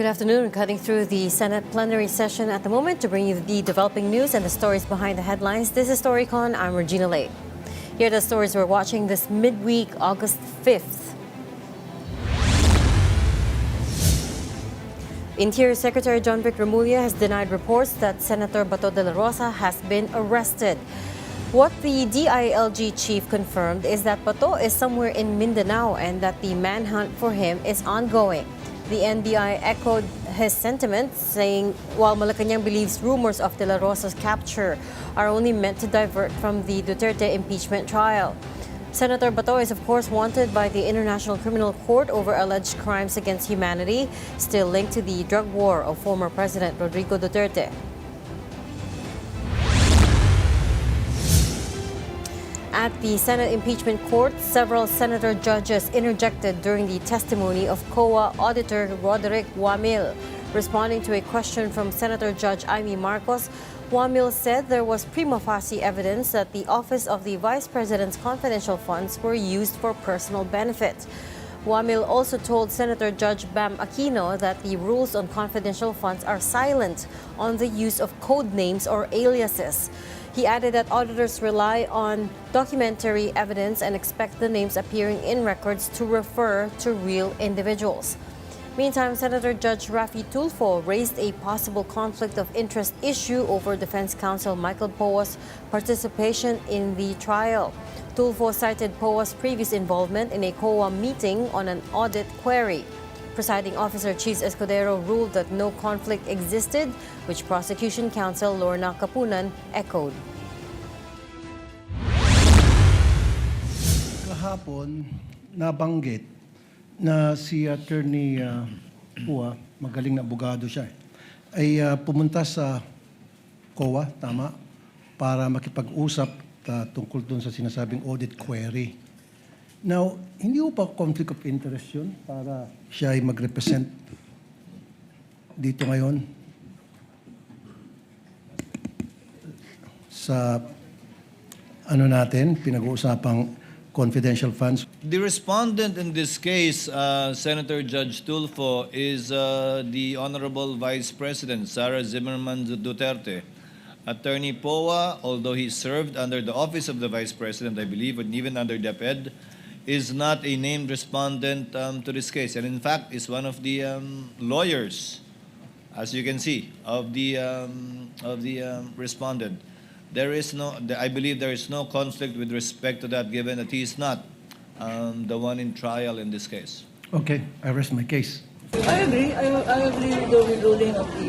Good afternoon. Cutting through the Senate plenary session at the moment to bring you the developing news and the stories behind the headlines. This is Storycon. I'm Regina Lay. Here are the stories we're watching this midweek, August 5th. Interior Secretary John Vic Remulla has denied reports that Senator Bato de la Rosa has been arrested. What the DILG chief confirmed is that Bato is somewhere in Mindanao and that the manhunt for him is ongoing. The NBI echoed his sentiments, saying while Malacanang believes rumors of De La Rosa's capture are only meant to divert from the Duterte impeachment trial. Senator Bato is of course wanted by the International Criminal Court over alleged crimes against humanity, still linked to the drug war of former President Rodrigo Duterte. At the Senate impeachment court, several senator judges interjected during the testimony of COA Auditor Roderick Wamil. Responding to a question from Senator Judge Amy Marcos, Wamil said there was prima facie evidence that the office of the Vice President's confidential funds were used for personal benefit. Wamil also told Senator Judge Bam Aquino that the rules on confidential funds are silent on the use of code names or aliases. He added that auditors rely on documentary evidence and expect the names appearing in records to refer to real individuals. Meantime, Senator Judge Raffy Tulfo raised a possible conflict of interest issue over Defense Counsel Michael Poa's participation in the trial. Tulfo cited Poa's previous involvement in a COA meeting on an audit query. Presiding Officer Chief Escudero ruled that no conflict existed, which Prosecution Counsel Lorna Kapunan echoed. Kahapon, nabanggit na si Attorney Pua, magaling na abogado siya, ay pumunta sa COA, tama, para makipag-usap tungkol doon sa sinasabing audit query. Now, hindi po pa conflict of interest yun para siya ay mag-represent dito ngayon sa natin, pinag-uusapang confidential funds. The respondent in this case, Senator Judge Tulfo, is the Honorable Vice President, Sara Zimmerman Duterte. Attorney Poa, although he served under the office of the Vice President, I believe, and even under DepEd, is not a named respondent to this case, and in fact is one of the lawyers, as you can see, of the respondent. There is no, I believe there is no conflict with respect to that, given that he is not the one in trial in this case. Okay, I rest my case. I agree. I agree with the ruling of the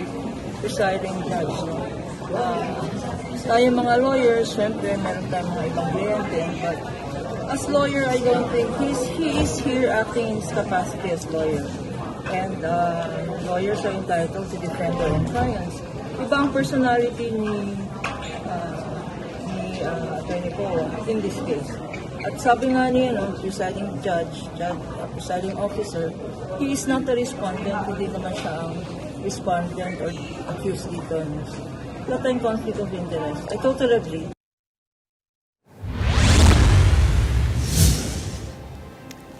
presiding judge. Tayo mga lawyers, syempre meron tayong mga ibang kliyente, but as lawyer, I don't think he is here acting in his capacity as lawyer. And lawyers are entitled to defend their own clients. Ibang personality ni Attorney Poa in this case. At sabi nga niya, presiding judge, presiding officer, he is not a respondent, hindi naman siya ang respondent or accused dito. Wala tayong conflict of interest. I totally agree.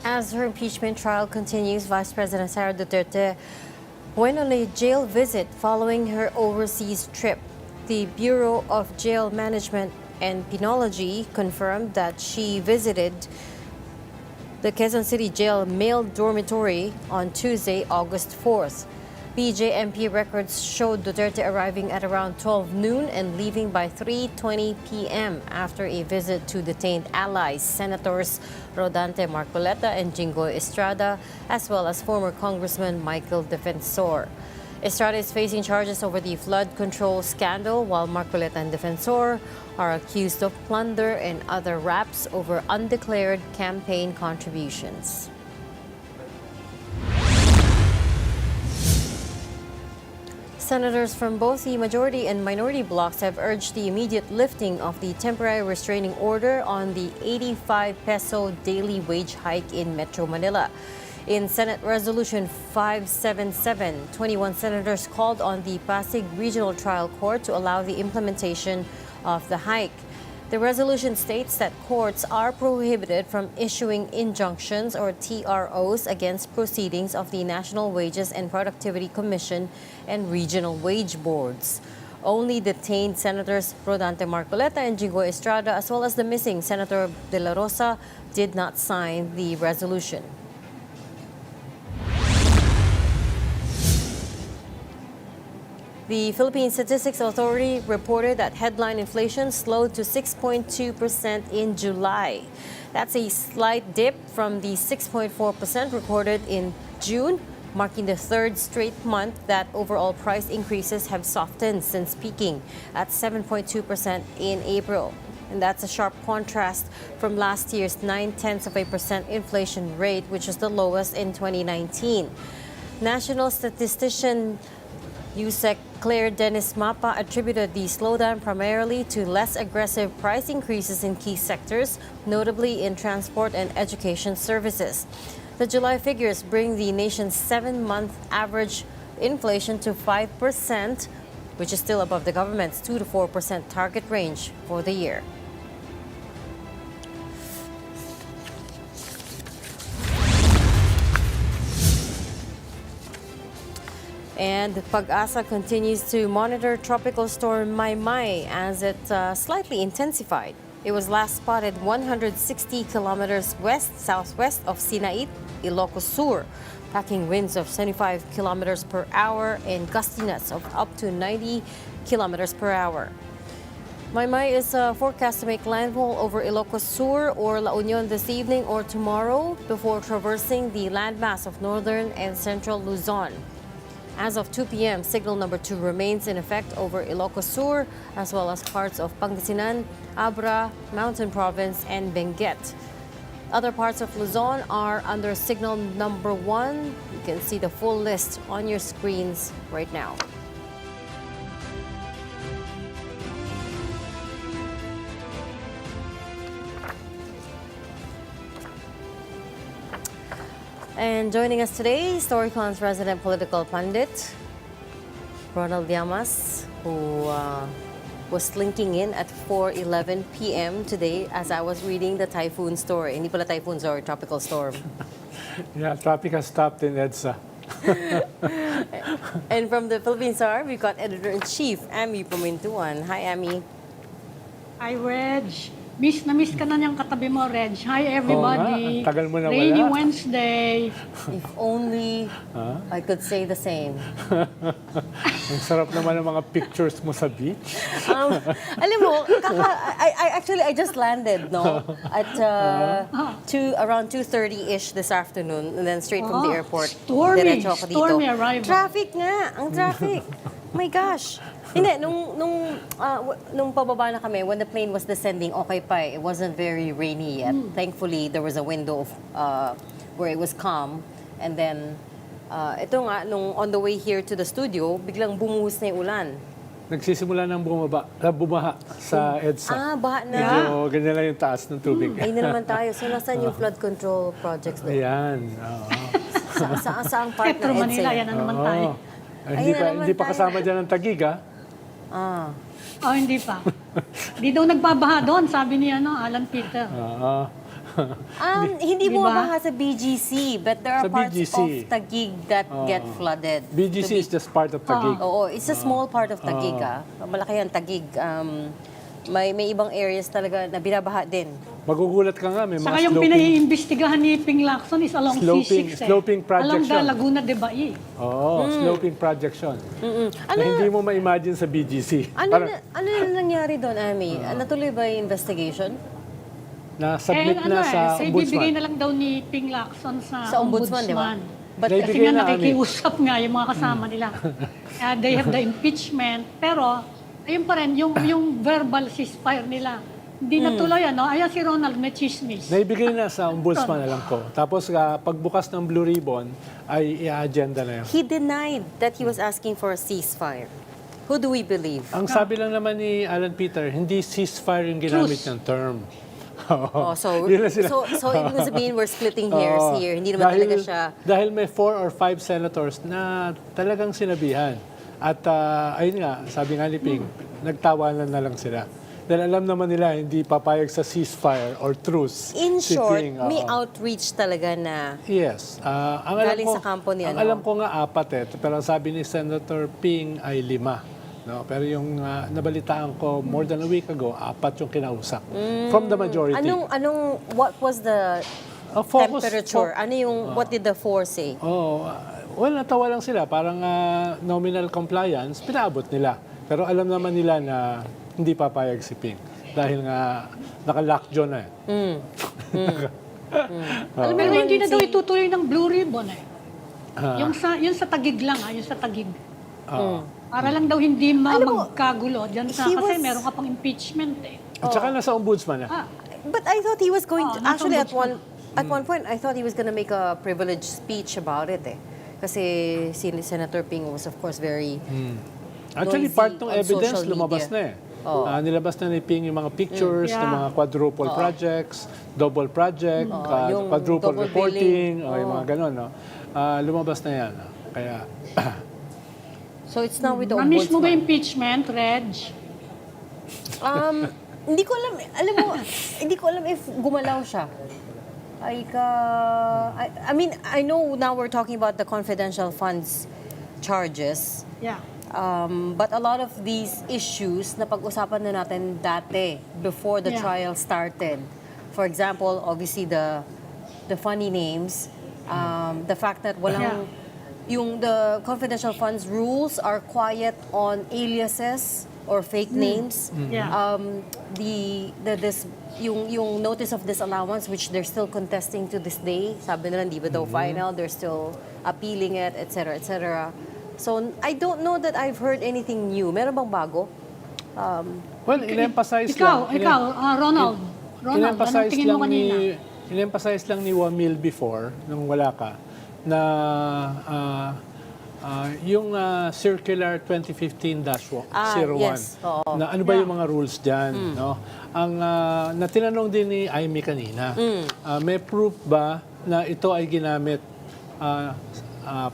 As her impeachment trial continues, Vice President Sara Duterte went on a jail visit following her overseas trip. The Bureau of Jail Management and Penology confirmed that she visited the Quezon City Jail male dormitory on Tuesday, August 4th. BJMP records showed Duterte arriving at around 12 noon and leaving by 3:20 p.m. after a visit to detained allies, Senators Rodante Marcoleta and Jinggoy Estrada, as well as former Congressman Michael Defensor. Estrada is facing charges over the flood control scandal, while Marcoleta and Defensor are accused of plunder and other raps over undeclared campaign contributions. Senators from both the majority and minority blocs have urged the immediate lifting of the temporary restraining order on the 85 peso daily wage hike in Metro Manila. In Senate Resolution 577, 21 senators called on the Pasig Regional Trial Court to allow the implementation of the hike. The resolution states that courts are prohibited from issuing injunctions or TROs against proceedings of the National Wages and Productivity Commission and regional wage boards. Only detained Senators Rodante Marcoleta and Jinggoy Estrada, as well as the missing Senator De La Rosa, did not sign the resolution. The Philippine Statistics Authority reported that headline inflation slowed to 6.2% in July. That's a slight dip from the 6.4% recorded in June, marking the third straight month that overall price increases have softened since peaking at 7.2% in April. And that's a sharp contrast from last year's 0.9% inflation rate, which is the lowest in 2019. National statistician USEC Claire Dennis Mapa attributed the slowdown primarily to less aggressive price increases in key sectors, notably in transport and education services. The July figures bring the nation's 7-month average inflation to 5%, which is still above the government's 2 to 4% target range for the year. And Pag-asa continues to monitor Tropical Storm Maymay as it slightly intensified. It was last spotted 160 kilometers west-southwest of Sinait, Ilocos Sur, packing winds of 75 kilometers per hour and gustiness of up to 90 kilometers per hour. Maymay is forecast to make landfall over Ilocos Sur or La Union this evening or tomorrow before traversing the landmass of northern and central Luzon. As of 2 p.m., signal number 2 remains in effect over Ilocos Sur, as well as parts of Pangasinan, Abra, Mountain Province, and Benguet. Other parts of Luzon are under signal number 1. You can see the full list on your screens right now. And joining us today, Storycon's resident political pundit, Ronald Llamas, who was slinking in at 4:11 p.m. today as I was reading the typhoon story. Hindi pala typhoon, sorry, tropical storm. Yeah, traffic has stopped in EDSA. And from the Philippine Star, we've got Editor-in-Chief, Amy Pumintuan. Hi, Amy. Hi, Reg. Miss na miss ka na niyang katabi mo, Reg. Hi, everybody. Ang tagal mo na Rainy wala. Wednesday. If only I could say the same. Ang sarap naman ng mga pictures mo sa beach. Alam mo, I just landed, no? At around 2:30-ish this afternoon, and then straight from the airport. Stormy. Diretso ako dito. Stormy arrival. Traffic nga, ang traffic. My gosh. Hindi, nung pababa na kami, when the plane was descending, okay pa. It wasn't very rainy yet. Thankfully, there was a window of, where it was calm. And then, ito nga, nung on the way here to the studio, biglang bumuhos na yung ulan. Nagsisimula ng bumaha sa EDSA. Baha na. Medyo ganyan lang yung taas ng tubig. Ayun na naman tayo. So, nasaan yung flood control projects doon? Ayan. Oo. Saang part Metro ng Manila, EDSA? yan na naman tayo. Hindi Ayun na naman hindi pa tayo. kasama dyan ang Taguig, ha? Oh, hindi pa. Di daw nagbabaha doon, sabi ni Alan Peter. Oo. Hindi Diba? bumabaha sa BGC, but there are Sa parts BGC. of Taguig that get flooded. BGC is just part of Taguig. Oo, it's a small part of Taguig. Malaki ang Taguig. May ibang areas talaga na binabaha din. Magugulat ka nga, may Saka mga yung pinaiimbestigahan ni Ping Lacson is along Sloping- C6. sloping projection. Along the Laguna de Bai. Oo, sloping projection. Na Ano, hindi mo ma-imagine sa BGC. ano na nangyari doon, Amy? Natuloy ba yung investigation? Na-submit na sa ibibigay ombudsman. na lang daw ni Ping Lacson Sa ombudsman, di ba? But Kasi Naibigay nga na, nakikiusap nga yung mga kasama nila. They have the impeachment. Pero, ayun pa rin, yung verbal ceasefire nila, hindi natuloy, Ayan si Ronald, may chismis. Naibigay na sa ombudsman, alam ko. Tapos pagbukas ng Blue Ribbon, ay i-agenda na yun. he denied that he was asking for a ceasefire. Who do we believe? Ang sabi lang naman ni Alan Peter, hindi ceasefire yung ginamit Truce. ng term. So Yun na sila. so ibig sabihin we're splitting hairs Oo. here. Hindi naman talaga siya. Dahil may 4 or 5 senators na talagang sinabihan. At ayun nga, sabi nga ni Ping, nagtawanan na lang sila. Dahil alam naman nila, hindi papayag sa ceasefire or truce. In si short, Ping, may oo. outreach talaga na Yes. Ang Galing sa kampo ni ang ano? alam ko nga 4 pero ang sabi ni Senator Ping ay 5. No? Pero yung nabalitaan ko more than a week ago, 4 yung kinausap. From the majority. what was the Focus- temperature? What did the force say? Well, natawa lang sila. Parang nominal compliance, pinaabot nila. Pero alam naman nila na hindi papayag si Ping. Dahil nga, naka-lockjaw na Pero hindi na daw itutuloy ng Blue Ribbon eh. Yung sa Taguig lang, yung sa Taguig. Para lang daw hindi magkagulo. Diyan he kasi was- meron ka pang impeachment eh. At saka nasa ombudsman na. But I thought he was going to, nasa actually ombudsman. at one point, I thought he was going to make a privileged speech about it eh. Kasi si Senator Ping was of course very Actually, noisy part ng on evidence social lumabas media. na eh. Nilabas na ni Ping yung mga pictures ng mga quadruple projects, double project, yung quadruple double reporting, billing. yung mga ganun. No? Lumabas na yan. No? Kaya, So it's now with the Manish mo ba ombudsman. impeachment, Reg? Hindi ko alam, hindi ko alam if gumalaw siya. I mean, I know now we're talking about the confidential funds charges. Yeah. But a lot of these issues na pag-usapan na natin dati before the Yeah. trial started. For example, obviously the funny names, the fact that walang the confidential funds rules are quiet on aliases or fake names. Yeah. Yung notice of disallowance, which they're still contesting to this day, sabi nila hindi ba daw final, they're still appealing it, etc., etc. So I don't know that I've heard anything new. Meron bang bago? well, in-emphasize Ikaw, lang. Ronald. Ronald, anong In-emphasize tingin mo lang kanina? in-emphasize lang ni Wamil before, nung wala ka, na yung Circular 2015-01, yes. Oo. na ano ba yung mga rules dyan, no? Ang na tinanong din ni Amy kanina, may proof ba na ito ay ginamit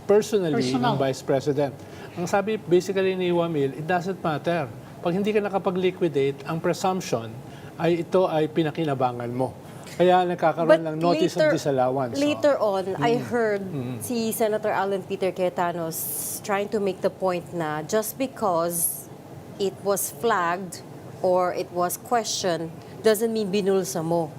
personally Personal. ng Vice President? Ang sabi basically ni Wamil, it doesn't matter. Pag hindi ka nakapag-liquidate, ang presumption ay ito ay pinakinabangan mo. Kaya nagkakaroon ng notice of disallowance. Later on, I heard si Senator Alan Peter Cayetanos trying to make the point na just because it was flagged or it was questioned doesn't mean binulsa mo.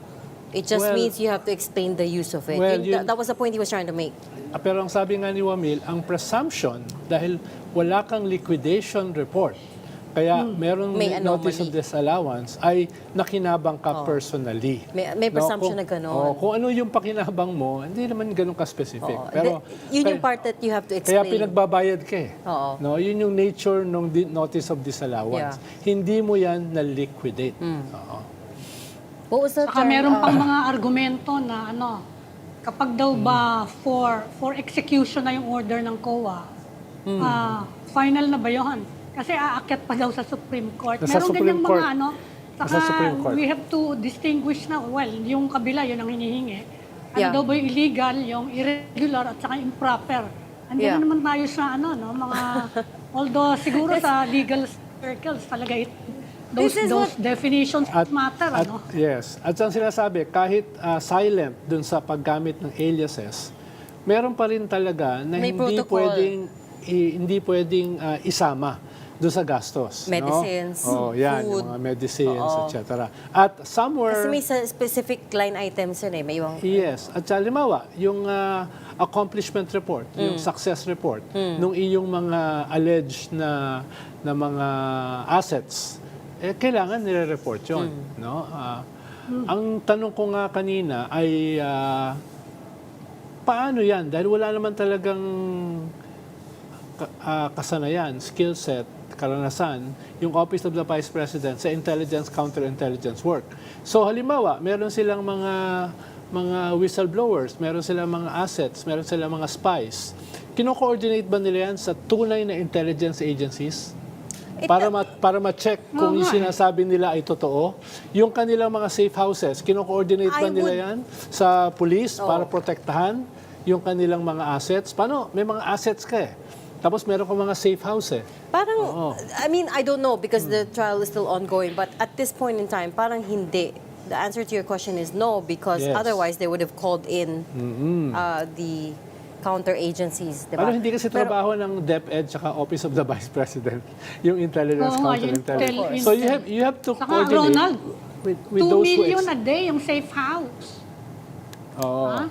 It just Well- means you have to explain the use of it. Well, That was the point he was trying to make. Pero ang sabi nga ni Wamil, ang presumption, dahil wala kang liquidation report, kaya meron May notice of anomaly. disallowance, ay nakinabang ka personally. May presumption na ganon. Kung ano yung pakinabang mo, hindi naman ganun ka-specific. Oo. Pero, Yun yung part that you have to kaya explain. pinagbabayad ka eh. Oo. No, yun yung nature ng notice of disallowance. Hindi mo yan na-liquidate. Oo. What was the Saka term? meron pang mga argumento na kapag daw ba for execution na yung order ng COA, final na ba yun? Kasi aakyat pa daw sa Supreme Court. Nasa Meron Supreme ganyang Court. mga Nasa Supreme Court. we have to distinguish na, yung kabila, yun ang hinihingi. Yeah. Daw ba yung illegal, yung irregular, at saka improper. Andyan Yeah. na naman tayo sa mga, although siguro sa legal circles talaga those This is definitions matter, Yes. At ang sinasabi, kahit silent dun sa paggamit ng aliases, meron pa rin talaga na May hindi protocol. pwedeng isama doon sa gastos. Medicines, No? Yan, food. yung mga medicines, Oo. etc. At somewhere... Kasi may specific line items yun eh. May ibang... Yes. At sa halimbawa, yung accomplishment report, yung success report, nung iyong mga alleged na mga assets, kailangan nire-report yun. No? Ang tanong ko nga kanina ay paano yan? Dahil wala naman talagang kasanayan, skill set, karanasan, yung Office of the Vice President sa intelligence, counterintelligence work. So halimbawa, meron silang mga whistleblowers, meron silang mga assets, meron silang mga spies. Kino-coordinate ba nila yan sa tunay na intelligence agencies? Para ma-check kung yung sinasabi nila ay totoo. Yung kanilang mga safe houses, kino-coordinate ba nila yan sa police para protektahan yung kanilang mga assets? Paano? May mga assets ka eh. Tapos meron ko mga safe house eh. Parang, I mean, I don't know because the trial is still ongoing, but at this point in time, parang hindi. The answer to your question is no, because Yes. otherwise they would have called in the counter agencies, di ba? Ano, hindi kasi Pero- trabaho ng DepEd tsaka Office of the Vice President, yung intelligence, Oo nga, yung counterintelligence. intel- So you have to Saka, coordinate Ronald, with 2 those who million a day yung safe house. Oo. Ha?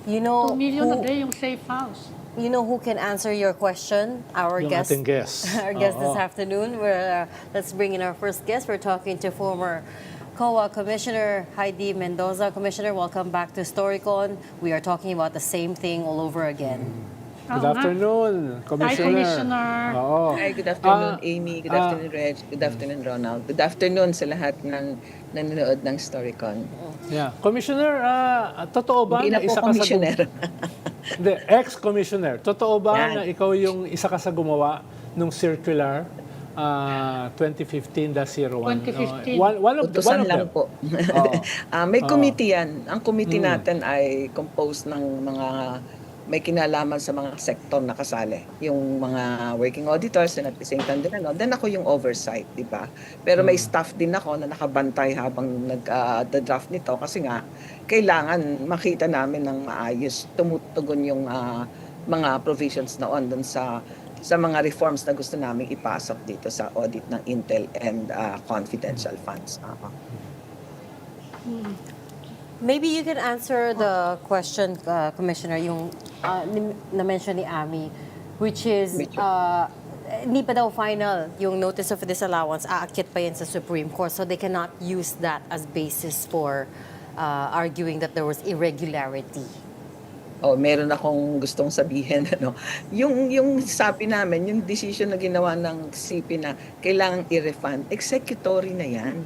You know 2 million a who, day yung safe house. you know who can answer your question? Our Yung guest. ating guest. Our guest this Oo. afternoon. Let's bring in our first guest. We're talking to former COA Commissioner Heidi Mendoza. Commissioner, welcome back to Storycon. We are talking about the same thing all over again. Good Oo nga. afternoon, Commissioner. Commissioner. Oo. Hi, good afternoon, Ah, Amy. Good afternoon, Reg. Good afternoon, Ronald. Good afternoon sa lahat ng nanonood ng Storycon. Yeah. Commissioner, totoo ba Hindi na na po isa ka sa commissioner. Hindi, ex-commissioner. Totoo ba Yan. na ikaw yung isa ka sa gumawa nung circular 2015-01? 2015. One of Utusan them. lang po. Oo. May committee yan. Ang committee natin ay composed ng mga may kinalaman sa mga sektor na kasali. Yung mga working auditors and at the same time din, then ako yung oversight, di ba? Pero may staff din ako na nakabantay habang nag-draft nito kasi nga, kailangan makita namin ng maayos, tumutugon yung mga provisions noon dun sa mga reforms na gusto namin ipasok dito sa audit ng Intel and confidential funds. Maybe you can answer the question, Commissioner, yung na-mention ni Ami, which is, hindi pa daw final yung notice of disallowance, aakit pa yan sa Supreme Court, so they cannot use that as basis for arguing that there was irregularity. Meron akong gustong sabihin, ano. Yung sabi namin, yung decision na ginawa ng CP na kailangang i-refund, executory na yan.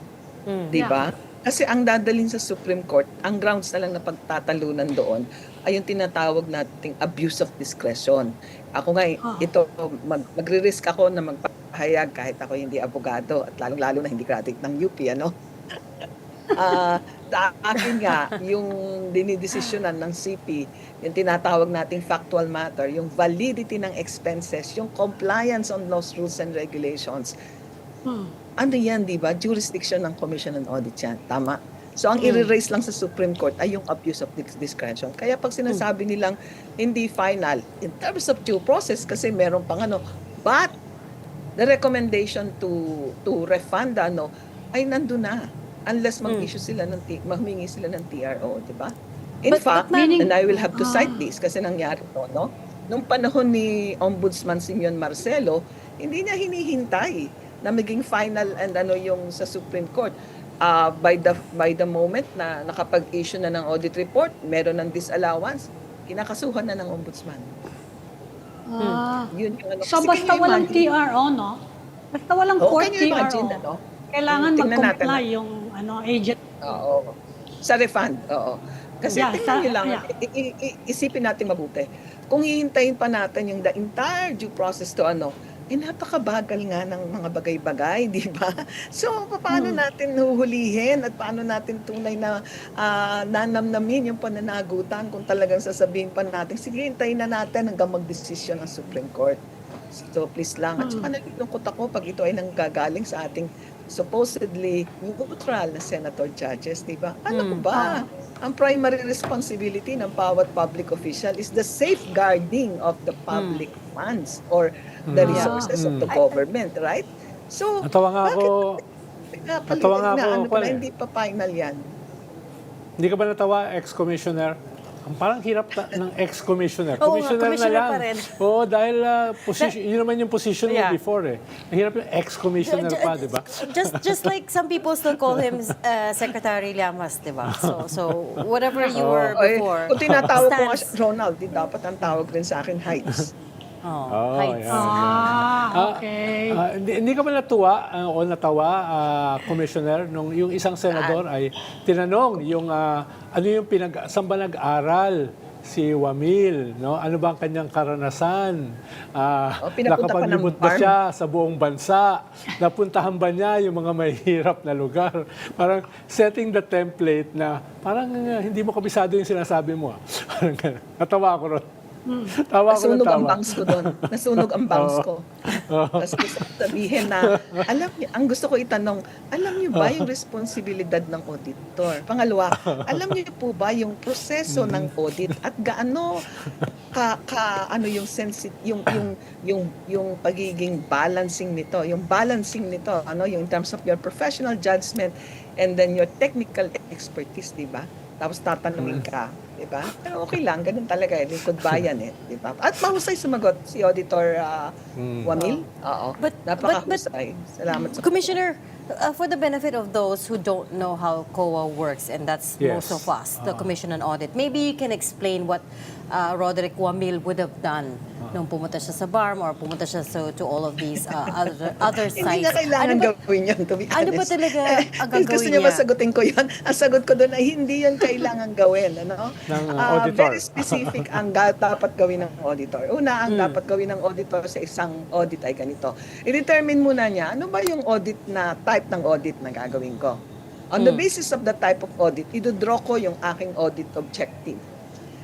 'Di ba? Kasi ang dadalhin sa Supreme Court, ang grounds na lang na pagtatalunan doon ay yung tinatawag nating abuse of discretion. Ako nga, ito, magre-risk ako na magpahayag kahit ako hindi abogado at lalong-lalo na hindi graduate ng UP, ano? Sa akin nga, yung dinidesisyonan ng CP, yung tinatawag nating factual matter, yung validity ng expenses, yung compliance on laws, rules, and regulations, ano yan, di ba? Jurisdiction ng Commission on Audit yan. Tama? So, ang i-raise lang sa Supreme Court ay yung abuse of discretion. Kaya pag sinasabi nilang hindi final, in terms of due process, kasi meron pang but the recommendation to refund, ay nandun na. Unless mag-issue sila magmingi sila ng TRO, di ba? In fact, meaning- and I will have to cite this kasi nangyari to, no? Nung panahon ni Ombudsman Simeon Marcelo, hindi niya hinihintay na maging final and yung sa Supreme Court. By the moment na nakapag-issue na ng audit report, meron ng disallowance, kinakasuhan na ng Ombudsman. Yun yung So Kasi basta can you walang imagine? TRO, no? Basta walang court Can you imagine, TRO. Kailangan Tingnan natin, mag-comply yung agent. Oo. Sa refund, oo. Kasi Yeah, tingnan nyo lang, yeah. isipin natin mabuti. Kung hihintayin pa natin yung the entire due process to napakabagal nga ng mga bagay-bagay, di ba? So, paano natin huhulihin at paano natin tunay na nanamnamin yung pananagutan kung talagang sasabihin pa natin, sige, hintayin na natin hanggang mag-desisyon ng Supreme Court. So, please lang. At saka nalilungkot ako pag ito ay nanggagaling sa ating supposedly neutral na senator judges, di ba? Ano ba? Ang primary responsibility ng bawat public official is the safeguarding of the public funds or the resources of the government, right? So, Natawa nga ako. Natawa nga ako, Kwan, eh. hindi pa final yan. Hindi ka ba natawa, ex-commissioner? Ang parang hirap ng ex-commissioner. Oo nga, Commissioner na commissioner lang. pa rin. Oo, dahil yun naman yung position mo Yeah. before eh. Ang hirap yung ex-commissioner pa, di ba? Just like some people still call him Secretary Llamas, di ba? So whatever you were before. Kung tinatawag ko nga stands. Ronald, di dapat ang tawag rin sa akin Heights. Oh, Heights. yeah. Okay. Hindi ka ba natuwa o natawa, Commissioner, nung yung isang senador ay tinanong yung saan ba nag-aral si Wamil, no? Ano ba ang kanyang karanasan? Pinapunta pa ng Nakapaglibot ba farm? siya sa buong bansa? Napuntahan ba niya yung mga mahihirap na lugar? Parang setting the template na parang hindi mo kabisado yung sinasabi mo. Parang ganun. Natawa ako ron. Tawa ko ng Nasunog ang tawa. bangs ko doon. Nasunog ang bangs ko. Tapos gusto ko sabihin na, ang gusto ko itanong, alam niyo ba yung responsibilidad ng auditor? Pangalawa, alam niyo po ba yung proseso ng audit at gaano ano yung yung pagiging balancing nito, yung in terms of your professional judgment and then your technical expertise, di ba? Tapos tatanungin ka, di ba? Pero okay lang, ganun talaga lingkod bayan di ba? At mahusay sumagot si Auditor Wamil. Oo. But- Napakahusay. Salamat sa Commissioner, for the benefit of those who don't know how COA works, and that's Yes. most of us, the Commission on Audit, maybe you can explain what Roderick Wamil would have done nung pumunta siya sa BARM or pumunta siya to all of these other sites. Hindi na kailangan Ano ba- gawin yun, to be honest. Ano ba talaga ang Gusto gagawin niya niya? ba sagutin ko yun? Ang sagot ko doon ay hindi yun kailangan gawin. Ano? Ng auditor. Very specific ang dapat gawin ng auditor. Una, ang dapat gawin ng auditor sa isang audit ay ganito. I-determine muna niya, ano ba yung audit na type ng audit na gagawin ko? On the basis of the type of audit, i-draw ko yung aking audit objective.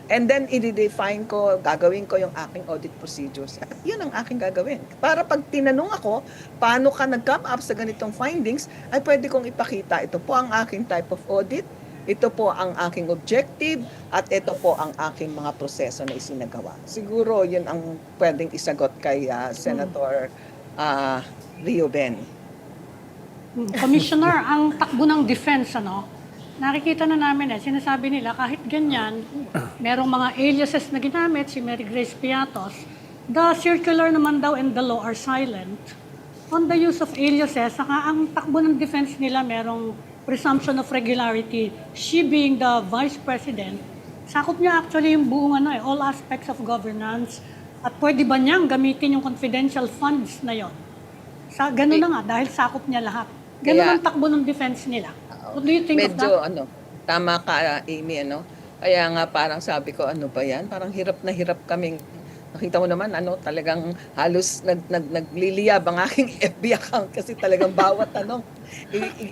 And then, i-define ko, gagawin ko yung aking audit procedures. At yun ang aking gagawin. Para pag tinanong ako, paano ka nag-come up sa ganitong findings, ay pwede kong ipakita, ito po ang aking type of audit, ito po ang aking objective, at ito po ang aking mga proseso na isinagawa. Siguro, yun ang pwedeng isagot kay Senator Rio Ben. Commissioner, ang takbo ng defense, nakikita na namin sinasabi nila kahit ganyan, merong mga aliases na ginamit, si Mary Grace Piatos, the circular naman daw and the law are silent on the use of aliases. Saka ang takbo ng defense nila, merong presumption of regularity. She being the Vice President, sakop niya actually yung buong all aspects of governance. At pwede ba niyang gamitin yung confidential funds na yon? Ganun na nga, dahil sakop niya lahat. Ganun Kaya- ang takbo ng defense nila. What do you think of Medyo, that? tama ka, Amy, Kaya nga parang sabi ko, ano ba yan? Parang hirap na hirap kaming, nakita mo naman, talagang halos nagliliyab ang aking FB account kasi talagang bawat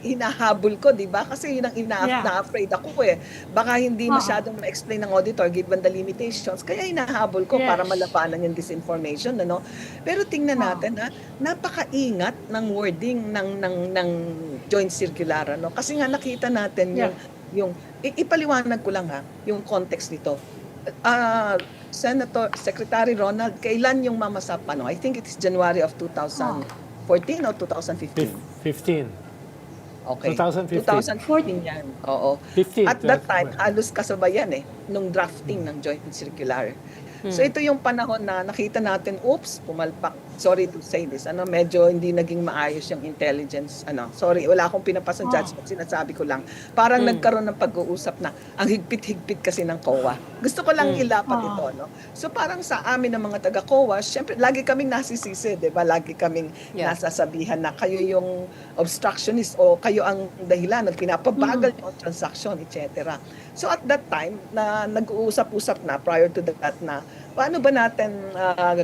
hinahabol ko, di ba? Kasi yun ang Yeah. na-afraid ako Baka hindi masyadong ma-explain ng auditor given the limitations. Kaya hinahabol ko Yes. para malabanan yung disinformation, Pero tingnan natin, napakaingat ng wording ng joint circular, Kasi nga nakita natin Yeah. ipaliwanag ko lang yung context nito. Secretary Ronald, kailan yung mamasap? I think it is January of 2014 or 2015. 15. Okay. 2015. 2014 yan. Oo. 15. At that time, halos kasabayan nung drafting ng joint circular. So ito yung panahon na nakita natin, oops, pumalpak. Sorry to say this. Medyo hindi naging maayos yung intelligence. Sorry, wala akong pinapasang judgment. Sinasabi ko lang. Parang nagkaroon ng pag-uusap na ang higpit-higpit kasi ng COA. Gusto ko lang ilapat ito, So parang sa amin ng mga taga-COA, syempre, lagi kaming nasisisi, di ba? Lagi kaming nasasabihan na kayo yung obstructionist o kayo ang dahilan ng pinapabagal yung transaction, etc. So at that time, na nag-uusap-usap na prior to that na paano ba natin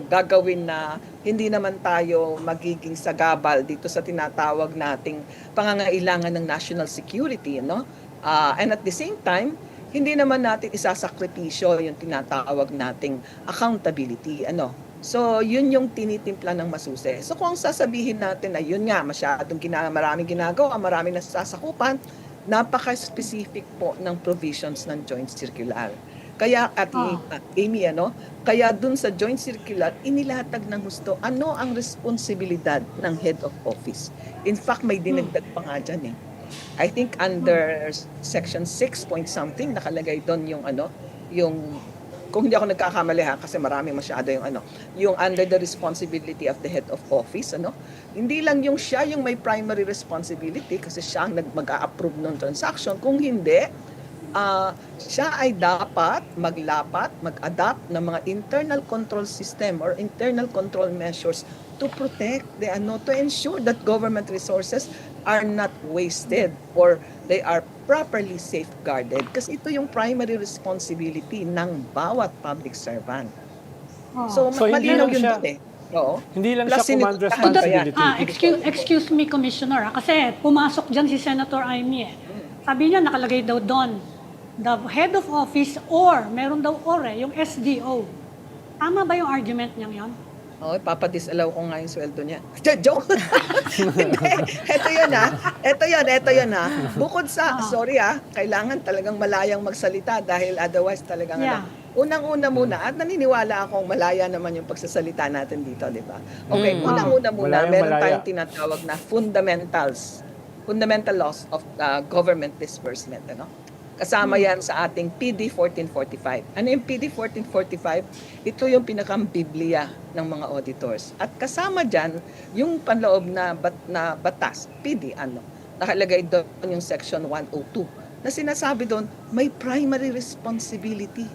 gagawin na hindi naman tayo magiging sagabal dito sa tinatawag nating pangangailangan ng national security, And at the same time, hindi naman natin isasakripisyo yung tinatawag nating accountability, So, yun yung tinitimpla ng masusi. So, kung sasabihin natin na yun nga, maraming ginagawa, maraming nasasakupan, napaka-specific po ng provisions ng joint circular. Kaya Amy, kaya dun sa joint circular, inilatag ng gusto, ano ang responsibilidad ng head of office. In fact, may dinagdag pa nga dyan I think under section 6 point something, nakalagay doon yung kung hindi ako nagkakamali kasi maraming masyado yung under the responsibility of the head of office, Hindi lang yung siya yung may primary responsibility kasi siya ang mag-a-approve ng transaction. Kung hindi, siya ay dapat mag-adapt ng mga internal control system or internal control measures to protect to ensure that government resources are not wasted or they are properly safeguarded. Kasi ito yung primary responsibility ng bawat public servant. So hindi malinaw lang yun siya- doon Oo. Hindi lang Plus, siya command siniguraduhan pa yan. responsibility. Excuse me, Commissioner, kasi pumasok dyan si Senator Amy. Sabi niya, nakalagay daw doon, the head of office or, meron daw or yung SDO. Tama ba yung argument niyang yon? Oh, papadisallow ko nga yung sweldo niya. Joke. Hindi. Ito yun ha. Bukod sa, sorry kailangan talagang malayang magsalita dahil otherwise talagang Yeah. Unang-una muna, at naniniwala akong malaya naman yung pagsasalita natin dito, di ba? Okay, unang-una muna, Malayang meron malaya. tayong tinatawag na fundamental laws of government disbursement, ano? Kasama yan sa ating PD 1445. Ano yung PD 1445? Ito yung pinakang Biblia ng mga auditors. At kasama dyan, yung panloob na batas, PD, nakalagay doon yung section 102, na sinasabi doon, may primary responsibility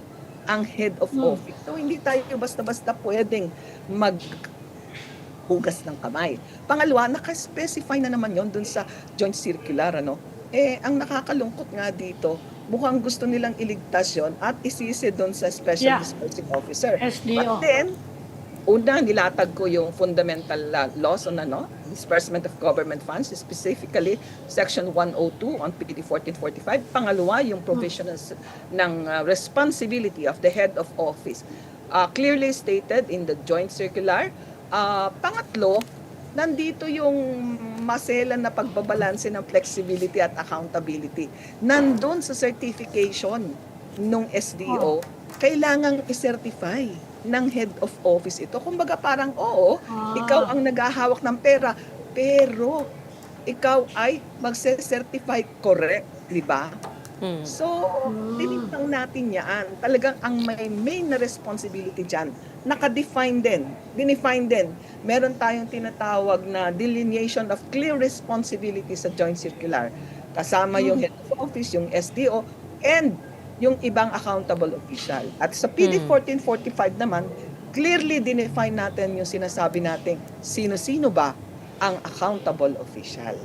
ang head of office. So, hindi tayo basta-basta pwedeng maghugas ng kamay. Pangalawa, naka-specify na naman yon dun sa joint circular, ang nakakalungkot nga dito, mukhang gusto nilang iligtas yon at isisi doon sa Special Yeah. Disbursing Officer. SDO. But then, una, nilatag ko yung fundamental laws on disbursement of government funds, specifically Section 102 on PD 1445. Pangalawa, yung provision ng responsibility of the head of office. Clearly stated in the joint circular. Pangatlo, nandito yung maselan na pagbabalanse ng flexibility at accountability. Nandun sa certification nung SDO, kailangang i-certify ng head of office ito. Kumbaga parang, ikaw ang naghahawak ng pera, pero ikaw ay magse-certify correct, di ba? So, tinitang natin yan. Talagang ang may main na responsibility dyan, nakadefine din, dinefine din. Meron tayong tinatawag na delineation of clear responsibility sa joint circular. Kasama yung head of office, yung SDO, and yung ibang accountable official. At sa PD 1445 naman, clearly dinefine natin yung sinasabi natin, sino-sino ba ang accountable official.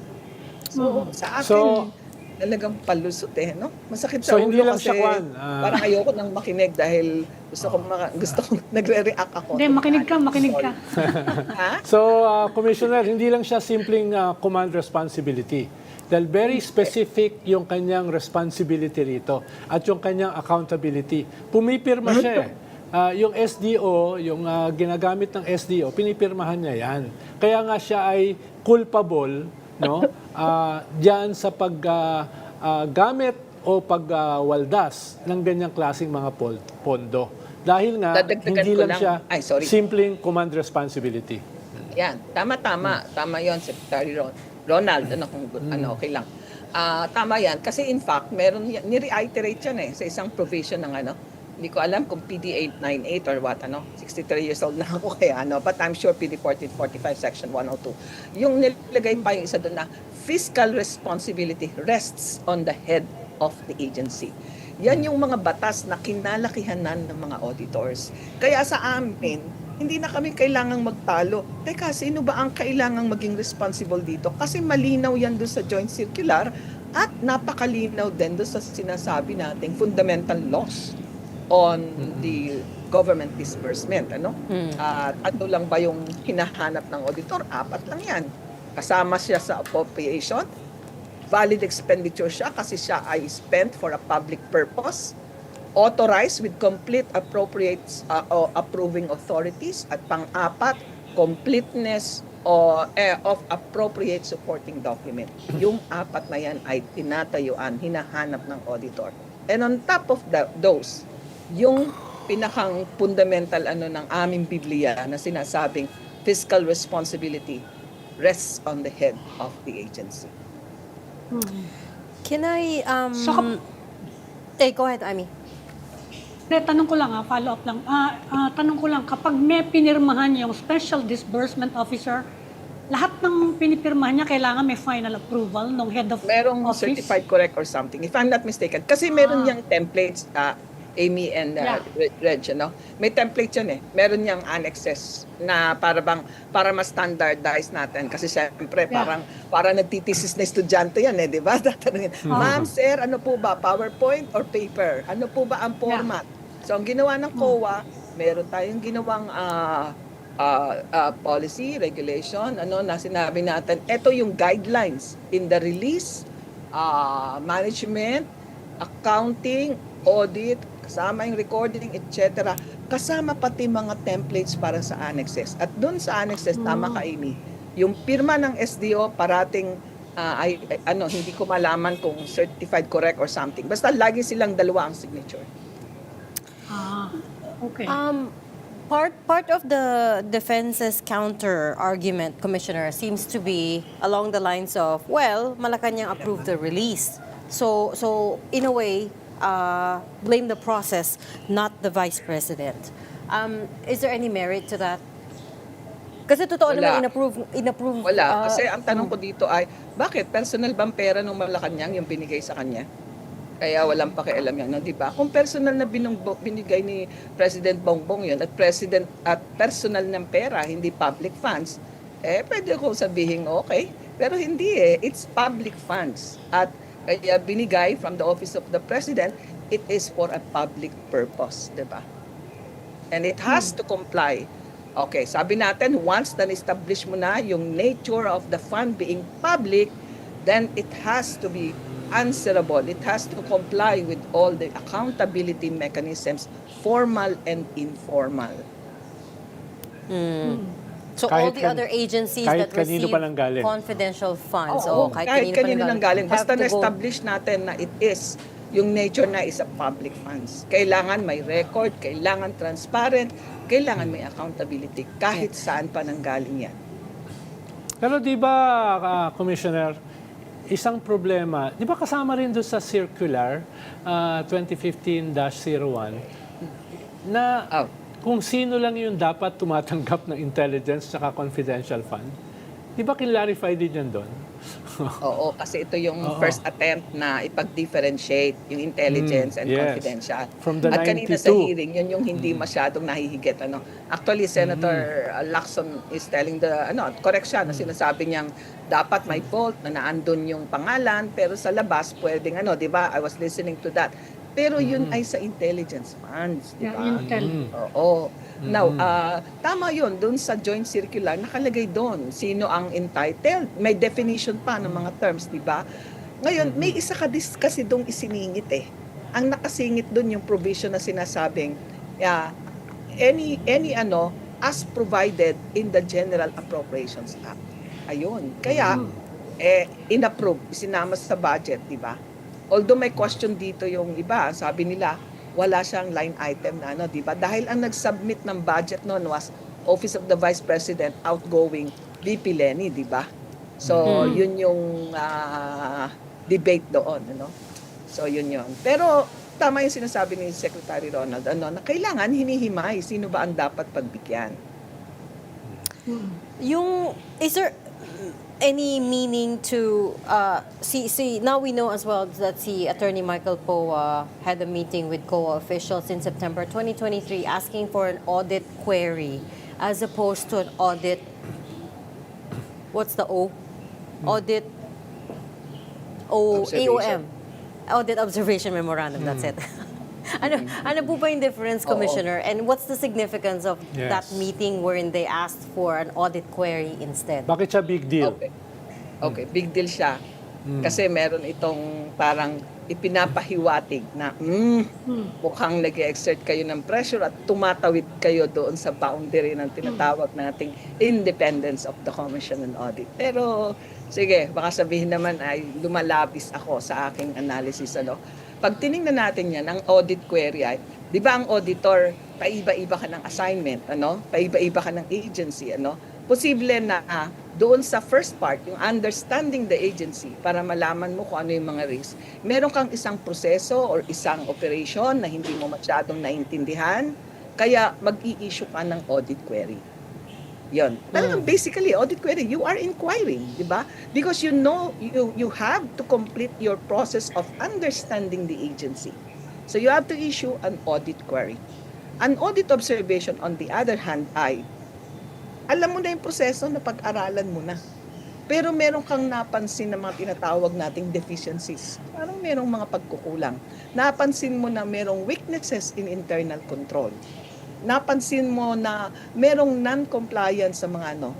So, sa akin, talagang palusot no? Masakit sa So, ulo hindi lang kasi siya, Juan, parang ayoko nang makinig dahil gusto ko nagre-react ako. Hindi, makinig ka. Ha? So, Commissioner, hindi lang siya simpleng command responsibility. Dahil very specific yung kanyang responsibility rito at yung kanyang accountability. Pumipirma siya yung SDO, yung ginagamit ng SDO, pinipirmahan niya yan. Kaya nga siya ay culpable diyan sa paggamit o pagwaldas ng ganyang klaseng mga pondo. Dahil nga, Dadagdagan hindi ko lang lang. siya Ay, sorry. simpleng command responsibility. Yan, tama. Tama 'yon, Secretary Ronald, okay lang. Tama 'yan kasi in fact, meron ni-reiterate 'yan sa isang provision ng hindi ko alam kung PD 898 or what 63 years old na ako kaya but I'm sure PD 1445 section 102. Yung nilagay pa yung isa doon na fiscal responsibility rests on the head of the agency. Yan yung mga batas na kinalakihanan ng mga auditors. Kaya sa amin, hindi na kami kailangang magtalo. Teka, sino ba ang kailangang maging responsible dito? Kasi malinaw yan doon sa joint circular at napakalinaw din doon sa sinasabi nating fundamental laws on the government disbursement. At ano lang ba yung hinahanap ng auditor? 4 lang yan. Kasama siya sa appropriation, valid expenditure siya kasi siya ay spent for a public purpose, authorized with complete appropriates approving authorities, at pang-4, completeness of appropriate supporting document. Yung 4 na yan ay tinatayuan, hinahanap ng auditor. And on top of those, yung pinakang fundamental ng aming Biblia na sinasabing fiscal responsibility rests on the head of the agency. Can I, go ahead, Amy. Tanong ko lang follow up lang. Tanong ko lang, kapag may pinirmahan yung Special Disbursement Officer, lahat ng pinipirmahan niya kailangan may final approval ng head of Merong office? certified correct or something, if I'm not mistaken. Kasi meron niyang templates, Amy and Reg, may template yan Meron niyang annexes na para mas standardize natin. Kasi siyempre, parang nagtitisis na estudyante yan di ba? Tatanungin, ma'am, sir, ano po ba? PowerPoint or paper? Ano po ba ang format? So, ang ginawa ng COA, meron tayong ginawang policy, regulation, na sinabi natin, ito yung guidelines in the release, management, accounting, audit, kasama yung recording, etc. kasama pati mga templates para sa annexes. At doon sa annexes, tama ka, Amy, yung pirma ng SDO parating hindi ko malaman kung certified correct or something. Basta lagi silang dalawa ang signature. Okay. Part of the defense's counter argument, Commissioner, seems to be along the lines of, well, Malacanang approved the release. So in a way, blame the process, not the Vice President. Is there any merit to that? Kasi totoo Wala. naman inapprove. Wala. Kasi ang tanong ko dito ay, bakit? Personal bang pera ng Malacanang yung binigay sa kanya? Kaya walang pakialam yan, no? Di ba? Kung personal na binigay ni President Bongbong yun at personal ng pera, hindi public funds, pwede ko sabihin okay. Pero hindi it's public funds. At kaya binigay from the office of the President, it is for a public purpose, di ba? And it has to comply. Okay, sabi natin, once na-establish mo na yung nature of the fund being public, then it has to be answerable. It has to comply with all the accountability mechanisms, formal and informal. So all Kahit the kan- other agencies kahit that kanino receive pa nanggaling. confidential funds, Oo, kahit kanino nang galing. have Basta to go- na-establish natin na it is, yung nature na is a public funds. Kailangan may record, kailangan transparent, kailangan may accountability, kahit saan pa nanggaling yan. Pero di ba, Commissioner, isang problema, di ba kasama rin doon sa circular 2015-01 na kung sino lang yung dapat tumatanggap ng intelligence at confidential fund? Di ba clarify din yan doon? Oo, kasi ito yung first attempt na ipag-differentiate yung intelligence and yes. confidential. From the At kanina 92. sa hearing, yun yung hindi masyadong nahihigit. Actually, Senator Lacson is telling correct siya na sinasabi niyang dapat may vault na naandun yung pangalan, pero sa labas pwedeng di ba? I was listening to that. Pero yun ay sa intelligence funds, di ba? Intel. Oo. Now, tama yun. Doon sa joint circular, nakalagay doon sino ang entitled. May definition pa ng mga terms, di ba? Ngayon, may isa kasi doon isiningit Ang nakasingit doon yung provision na sinasabing, any as provided in the General Appropriations Act. Ayun. Kaya, inapprove, isinama sa budget, di ba? Although may question dito yung iba, sabi nila, wala siyang line item na di ba? Dahil ang nag-submit ng budget noon was Office of the Vice President, outgoing VP Lenny, di ba? So, yun yung debate doon, So, yun. Pero, tama yung sinasabi ni Secretary Ronald, na kailangan hinihimay sino ba ang dapat pagbigyan. Is there any meaning to see now we know as well that Attorney Michael Poa had a meeting with COA officials in September 2023 asking for an audit query as opposed to an audit, what's the audit AOM, audit observation memorandum, that's it. Ano po ba yung difference, Commissioner? And what's the significance of that Yes. meeting wherein they asked for an audit query instead? Bakit siya big deal? Okay, big deal siya. Kasi meron itong parang ipinapahiwatig na mukhang nag-exert kayo ng pressure at tumatawid kayo doon sa boundary ng tinatawag nating independence of the Commission on Audit. Pero sige, baka sabihin naman ay lumalabis ako sa aking analysis. Pag tinignan natin yan, ang audit query ay, di ba ang auditor, paiba-iba ka ng assignment, paiba-iba ka ng agency, Posible na doon sa first part, yung understanding the agency, para malaman mo kung ano yung mga risk, meron kang isang proseso or isang operation na hindi mo masyadong naintindihan, kaya mag-i-issue ka ng audit query. Yon. Talagang basically, audit query, you are inquiring, di ba? Because you know, you have to complete your process of understanding the agency. So you have to issue an audit query. An audit observation, on the other hand, ay, alam mo na yung proseso na pag-aralan mo na. Pero meron kang napansin na mga tinatawag nating deficiencies. Parang merong mga pagkukulang. Napansin mo na merong weaknesses in internal control. Napansin mo na merong non-compliance sa mga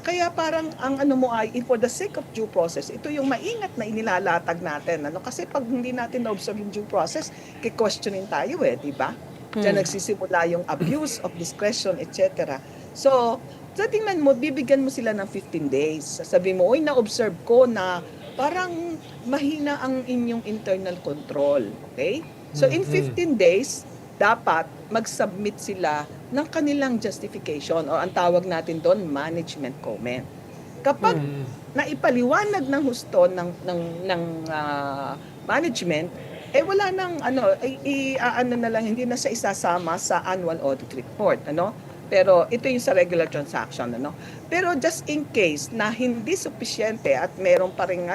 Kaya parang ang mo ay, for the sake of due process, ito yung maingat na inilalatag natin. Kasi pag hindi natin na-observe yung due process, kikwestyunin tayo di ba? Diyan nagsisimula yung abuse of discretion, etc. So, sa tingnan mo, bibigyan mo sila ng 15 days. Sabi mo, oy, na-observe ko na parang mahina ang inyong internal control. Okay? So, in 15 days, dapat mag-submit sila ng kanilang justification o ang tawag natin doon, management comment. Kapag naipaliwanag ng husto ng management, wala nang na lang, hindi na siya isasama sa annual audit report, Pero ito yung sa regular transaction, Pero just in case na hindi sufisyente at meron pa ring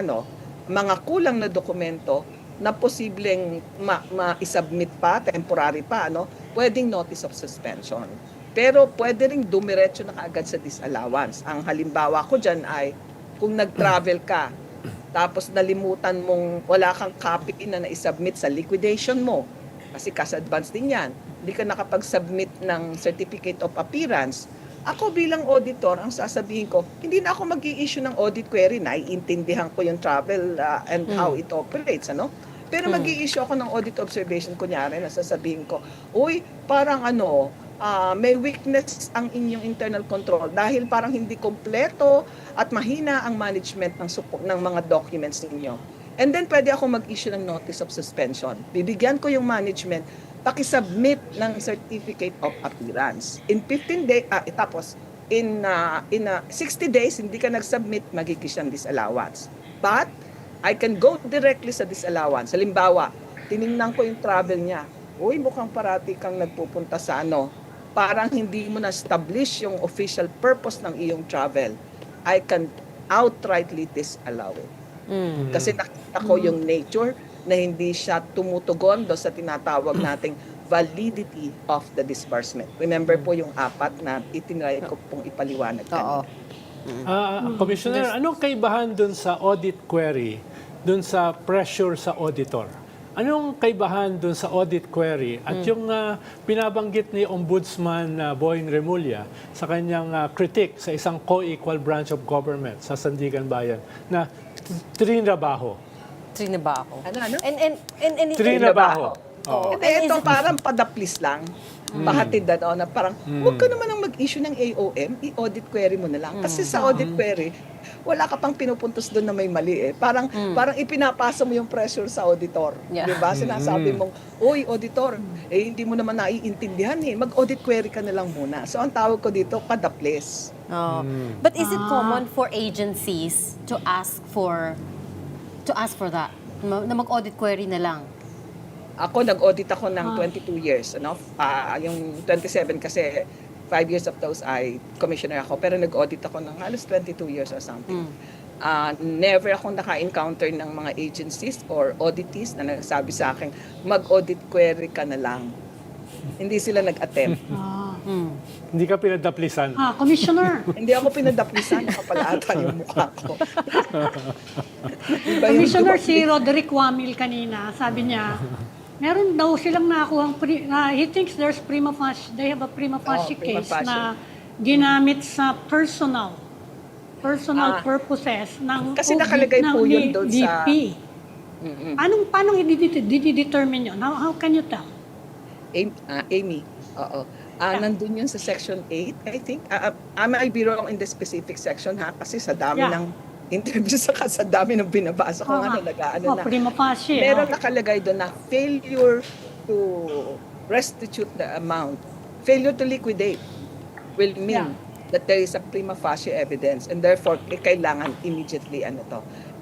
mga kulang na dokumento na posibleng ma-submit pa, temporary pa, pwedeng notice of suspension. Pero pwede ring dumiretso na kaagad sa disallowance. Ang halimbawa ko dyan ay kung nag-travel ka, tapos nalimutan mong wala kang copy na na-submit sa liquidation mo, kasi cash advance din yan, hindi ka nakapag-submit ng certificate of appearance, ako bilang auditor, ang sasabihin ko, hindi na ako mag-i-issue ng audit query, naiintindihan ko yung travel and how it operates, Pero mag-i-issue ako ng audit observation, kunyari, na sasabihin ko, uy, parang may weakness ang inyong internal control dahil parang hindi kompleto at mahina ang management ng mga documents ninyo. And then pwede ako mag-issue ng notice of suspension. Bibigyan ko yung management, pakisubmit ng certificate of appearance. In 15 days, tapos in 60 days, hindi ka nag-submit, magiging disallowance. But I can go directly sa disallowance. Halimbawa, tiningnan ko yung travel niya. Uy, mukhang parati kang nagpupunta sa parang hindi mo na-establish yung official purpose ng iyong travel. I can outrightly disallow it. Kasi nakita ko yung nature na hindi siya tumutugon do sa tinatawag nating validity of the disbursement. Remember po yung 4 na itinry ko pong ipaliwanag kanina. Commissioner, anong kaibahan dun sa audit query, dun sa pressure sa auditor? Anong kaibahan dun sa audit query at yung binabanggit ni Ombudsman Boying Remulla sa kanyang critique sa isang co-equal branch of government sa Sandigan Bayan na trinabaho? Trinabaho. Ano? And Trinabaho. Oo. Ito parang padaplis lang. Pahatid na parang, huwag ka naman ang mag-issue ng AOM, i-audit query mo na lang. Kasi sa audit query, wala ka pang pinupuntos doon na may mali . Parang ipinapasa mo yung pressure sa auditor. Yeah. Diba? Sinasabi mong, uy, auditor, hindi mo naman naiintindihan . Mag-audit query ka na lang muna. So, ang tawag ko dito, padaplis. Oh. But is it common for agencies to ask for that? Na mag-audit query na lang? Ako, nag-audit ako ng 22 years. Yung 27 kasi 5 years of those ay commissioner ako. Pero nag-audit ako ng halos 22 years or something. Never akong naka-encounter ng mga agencies or auditees na nagsabi sa akin, mag-audit query ka na lang. Hindi sila nag-attempt. Hindi ka pinadaplisan. Commissioner, Hindi ako pinadaplisan, nakapalaatan yung mukha ko. Iba yung Commissioner si Roderick Wamil kanina, sabi niya, meron daw silang nakuhang, he thinks they have a prima facie prima case facie. na ginamit sa personal purposes ng Kasi nakalagay po yun doon sa- DP. Paano i-determine yun? How can you tell? Amy, oo. Nandun yun sa section 8, I think. I might be wrong in the specific section, kasi sa dami Yeah. ng interview sa dami ng binabasa ko na. Prima facie. Meron nakalagay doon na failure to restitute the amount, failure to liquidate will mean that there is a prima facie evidence and therefore kailangan immediately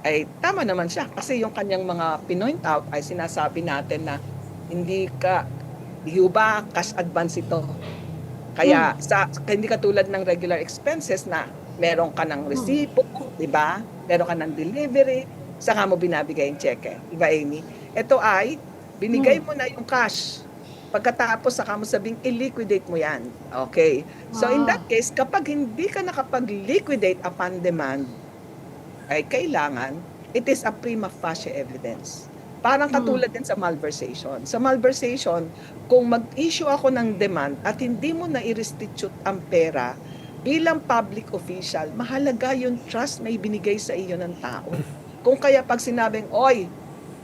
ay tama naman siya kasi yung kanyang mga pinoint out ay sinasabi natin na hindi ba cash advance ito. Kaya hindi katulad ng regular expenses na meron ka ng resibo, di ba? Meron ka ng delivery, saka mo binabigay yung cheque. Di ba, Amy? Ito ay, binigay mo na yung cash. Pagkatapos, saka mo sabing, i-liquidate mo yan. Okay. So, in that case, kapag hindi ka nakapag-liquidate upon demand, ay kailangan, it is a prima facie evidence. Parang katulad din sa malversation. Sa malversation, kung mag-issue ako ng demand at hindi mo na i-restitute ang pera, bilang public official, mahalaga yung trust na ibinigay sa iyo ng tao. Kung kaya pag sinabing, oy,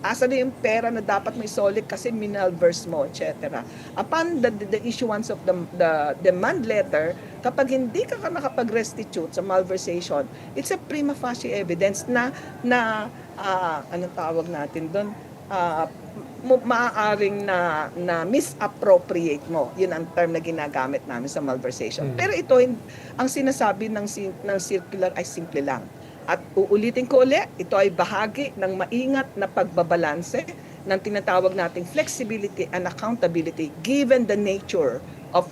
Asa na yung pera na dapat may solid kasi minalverse mo, etc. Upon the issuance of the demand letter, kapag hindi ka nakapag-restitute sa malversation, it's a prima facie evidence na anong tawag natin doon? Maaaring na misappropriate mo. Yun ang term na ginagamit namin sa malversation. Pero ito, ang sinasabi ng circular ay simple lang. At uulitin ko ulit, ito ay bahagi ng maingat na pagbabalanse ng tinatawag nating flexibility and accountability given the nature of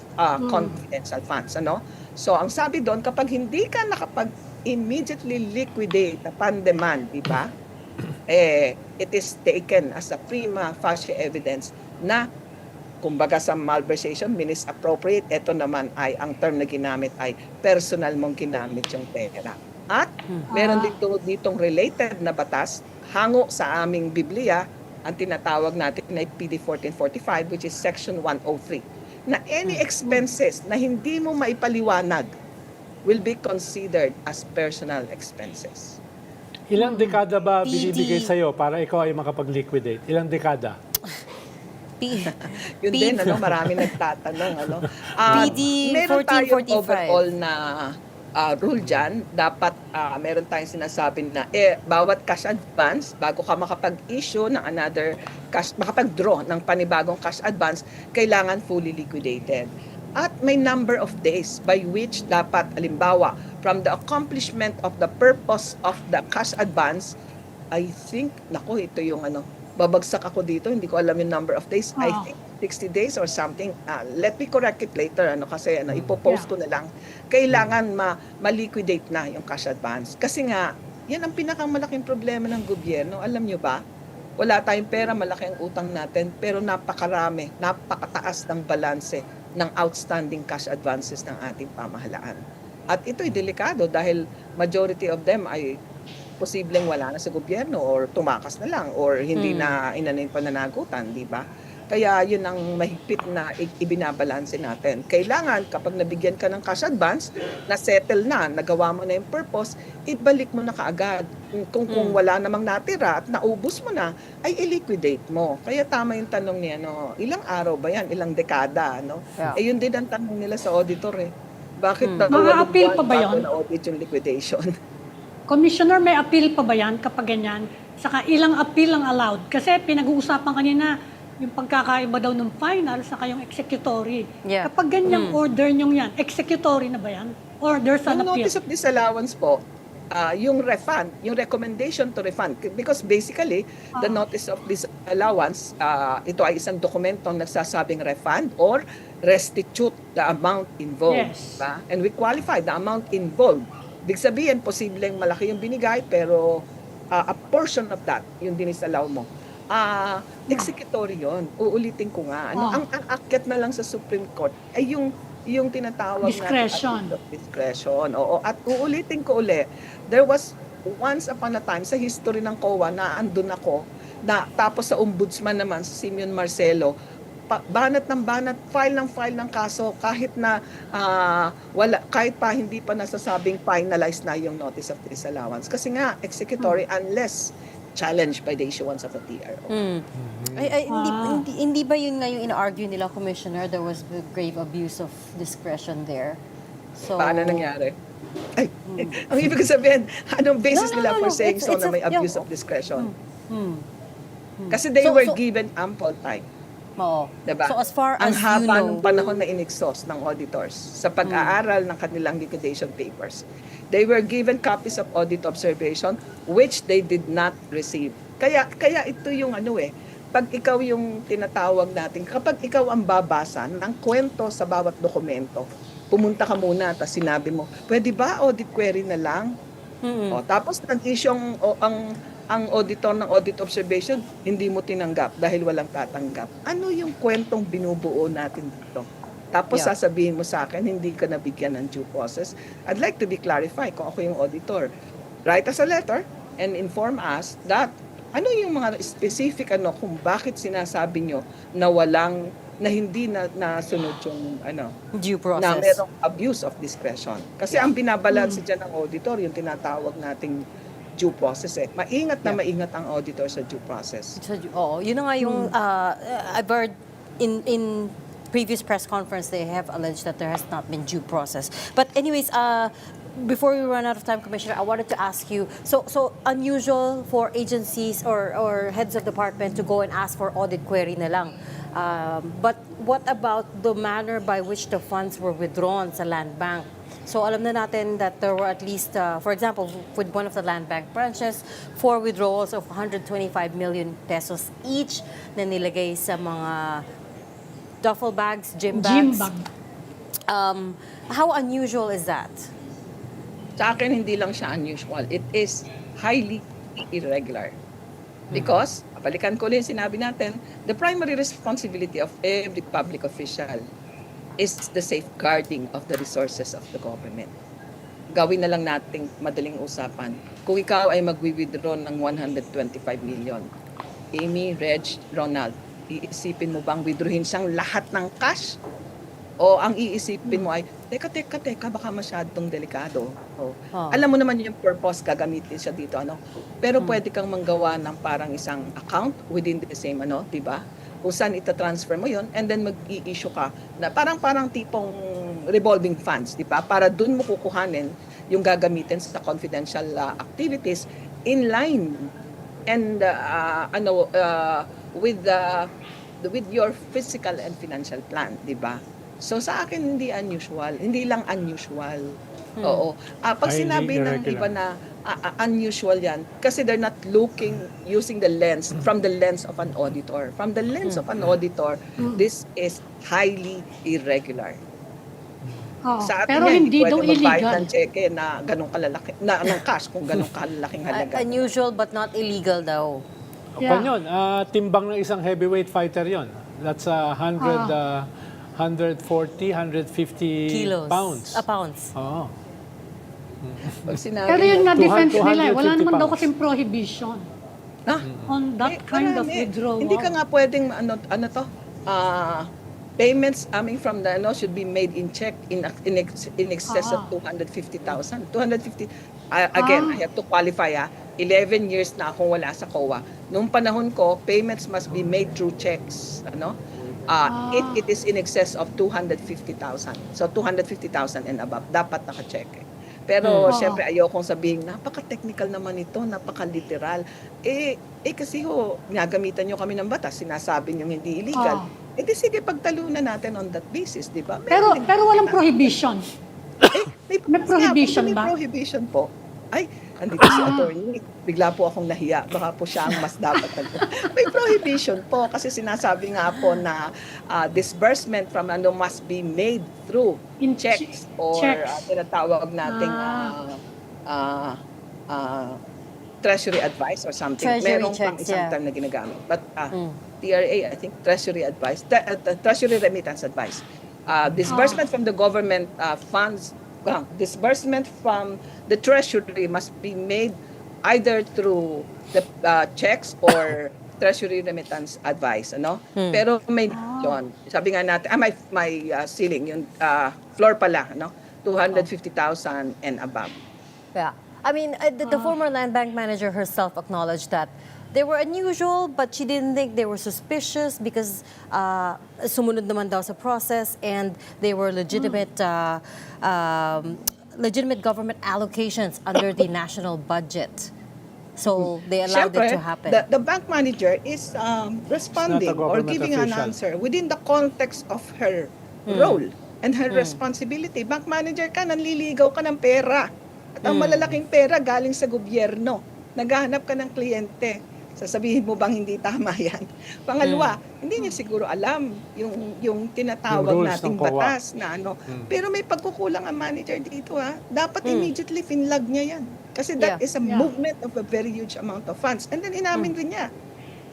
confidential funds. Ano? So, ang sabi doon, kapag hindi ka nakapag-immediately liquidate upon demand, di ba? It is taken as a prima facie evidence na kumbaga sa malversation, misappropriate, ito naman ay, ang term na ginamit ay personal mong ginamit yung pera. At meron ditong related na batas, hango sa aming Biblia, ang tinatawag natin na PD 1445, which is Section 103, na any expenses na hindi mo maipaliwanag will be considered as personal expenses. Ilang dekada ba PD. binibigay sa'yo para ikaw ay makapag-liquidate? Ilang dekada? Yun din, marami nagtatanong. PD Meron tayong 1445. overall na rule dyan. Dapat meron tayong sinasabi na bawat cash advance, bago ka makapag-issue ng another cash, makapag-draw ng panibagong cash advance, kailangan fully liquidated. At may number of days by which dapat, alimbawa, from the accomplishment of the purpose of the cash advance, I think, ito yung babagsak ako dito, hindi ko alam yung number of days. I think 60 days or something. Let me correct it later, kasi ipopost ko na lang. Kailangan ma-liquidate na yung cash advance. Kasi nga, yan ang pinakamalaking problema ng gobyerno. Alam nyo ba? Wala tayong pera, malaki ang utang natin, pero napakarami, napakataas ng balanse ng outstanding cash advances ng ating pamahalaan. At ito'y delikado dahil majority of them ay posibleng wala na sa gobyerno or tumakas na lang or hindi na inanin pananagutan, di ba? Kaya yun ang mahigpit na ibinabalanse natin. Kailangan kapag nabigyan ka ng cash advance, na-settle na, nagawa mo na yung purpose, ibalik mo na kaagad. Kung wala namang natira at naubos mo na, ay i-liquidate mo. Kaya tama yung tanong niya, ilang araw ba yan? Ilang dekada? Yeah. Yun din ang tanong nila sa auditor eh. Bakit na Mga-appeal pa ba yun? na-audit yung liquidation? Commissioner, may appeal pa ba yan kapag ganyan? Saka ilang appeal ang allowed? Kasi pinag-uusapan kanina yung pagkakaiba daw ng final saka yung executory. Yeah. Kapag ganyang order nyo yan, executory na ba yan? Or there's an Yung appeal? notice of disallowance po, yung refund, yung recommendation to refund, because basically, the notice of disallowance, ito ay isang dokumentong nagsasabing refund or restitute the amount involved. Yes. Diba? And we qualify the amount involved. Ibig sabihin, posibleng malaki yung binigay, pero a portion of that, yung dinisallow mo. Executory yun. Uulitin ko nga. Ang akyat na lang sa Supreme Court ay yung tinatawag Discretion. natin discretion. Oo. At uulitin ko uli, there was once upon a time sa history ng COA na andun ako, na tapos sa ombudsman naman, si Simeon Marcelo, banat ng banat, file ng kaso kahit na kahit pa hindi pa nasasabing finalized na yung notice of disallowance. Kasi nga, executory unless challenged by the issuance of a TRO. Hindi ba yun nga yung ina-argue nila, Commissioner? There was grave abuse of discretion there. So, Paano nangyari? Ay, ang ibig sabihin, anong basis No, nila for saying it's so na may yeah. abuse of discretion? Kasi they were given ample time. Oo. Diba? So as far Ang as you haba know, ng panahon na in-exhaust ng auditors sa pag-aaral ng kanilang liquidation papers. They were given copies of audit observation which they did not receive. Kaya ito yung pag ikaw yung tinatawag natin, kapag ikaw ang babasa ng kwento sa bawat dokumento, pumunta ka muna at sinabi mo, pwede ba audit query na lang? O, tapos nag-issue ang auditor ng audit observation, hindi mo tinanggap dahil walang tatanggap. Ano yung kwentong binubuo natin dito? Tapos sasabihin mo sa akin, hindi ka nabigyan ng due process. I'd like to be clarified kung ako yung auditor. Write us a letter and inform us that ano yung mga specific kung bakit sinasabi nyo na hindi na nasunod yung due process. na merong abuse of discretion. Kasi ang binabalanse dyan ng auditor, yung tinatawag nating due process eh. Maingat na maingat ang auditor sa due process. So, yun na nga yung, I've heard in previous press conference, they have alleged that there has not been due process. But anyways, before we run out of time, Commissioner, I wanted to ask you, so unusual for agencies or heads of department to go and ask for audit query na lang. But what about the manner by which the funds were withdrawn sa land bank? So alam na natin that there were at least, for example, with one of the land bank branches, 4 withdrawals of 125 million pesos each na nilagay sa mga duffel bags, gym bags. Gym bag. How unusual is that? Sa akin, hindi lang siya unusual. It is highly irregular. Because, balikan ko ulit sinabi natin, the primary responsibility of every public official is the safeguarding of the resources of the government. Gawin na lang nating madaling usapan. Kung ikaw ay mag-withdraw ng 125 million, Amy, Reg, Ronald, iisipin mo bang withdrawin siyang lahat ng cash? O ang iisipin mo ay, teka, baka masyadong delikado. Alam mo naman yung purpose, gagamitin siya dito. Pero pwede kang manggawa ng parang isang account within the same, di ba? Kung saan ita-transfer mo yon and then mag-i-issue ka na parang tipong revolving funds, di ba? Para dun mo kukuhanin yung gagamitin sa confidential activities in line and with your physical and financial plan, di ba? So sa akin hindi unusual, hindi lang unusual. Oo. Pag Highly sinabi ng irregular. iba na unusual yan, kasi they're not looking using the lens, from the lens of an auditor. From the lens of an auditor, this is highly irregular. Oo. Sa atin Pero yan, hindi daw pwede magbayad illegal. ng cheque na ganong kalalaki, ng cash kung ganong kalalaking halaga. Unusual but not illegal daw. Yeah. Pan yun, timbang ng isang heavyweight fighter yon. That's 140, 150 Kilos. pounds. Pounds. Oo. Pag sinabi Pero yun nga 200 defense nila, wala 250 naman daw pounds. kasing prohibition on that kind of marami. withdrawal. Hindi ka nga pwedeng payments from the should be made in check in excess of 250,000. 250 again, I have to qualify 11 years na akong wala sa COA. Noong panahon ko, payments must be made through checks, it is in excess of 250,000. So 250,000 and above dapat naka-check. Pero syempre ayokong sabihin napaka-technical naman ito, napaka-literal. Kasi ginagamitan nyo kami ng batas, sinasabi nyo hindi illegal. Di sige, pagtalunan natin on that basis, di ba? Pero walang prohibition. May prohibition ba? May prohibition po. Ay, andito si attorney. Bigla po akong nahiya. Baka po siya ang mas dapat. May prohibition po kasi sinasabi nga po na disbursement from must be made through In checks or checks. tinatawag nating treasury advice or something. Treasury Merong pang checks, isang yeah. term na ginagamit. But TRA, I think treasury advice, treasury remittance advice. Disbursement from the government funds, disbursement from the treasury must be made either through the checks or treasury remittance advice, Pero may yun. Sabi nga natin, my ceiling, yung floor pala, 250,000 and above. Yeah. I mean, the former land bank manager herself acknowledged that they were unusual, but she didn't think they were suspicious because sumunod naman daw sa process and they were legitimate legitimate government allocations under the national budget. So they allowed it to happen. The bank manager is responding It's not a or government giving an official. answer within the context of her role and her responsibility. Bank manager ka, nanliligaw ka ng pera. At ang malalaking pera galing sa gobyerno. Naghahanap ka ng kliyente. Sasabihin mo bang hindi tama yan? Pangalawa, hindi niya siguro alam yung tinatawag Yung rules nating ng COA. batas na Pero may pagkukulang ang manager dito Dapat immediately finlag niya yan. Kasi that Yeah. is a movement of a very huge amount of funds. And then inamin rin niya.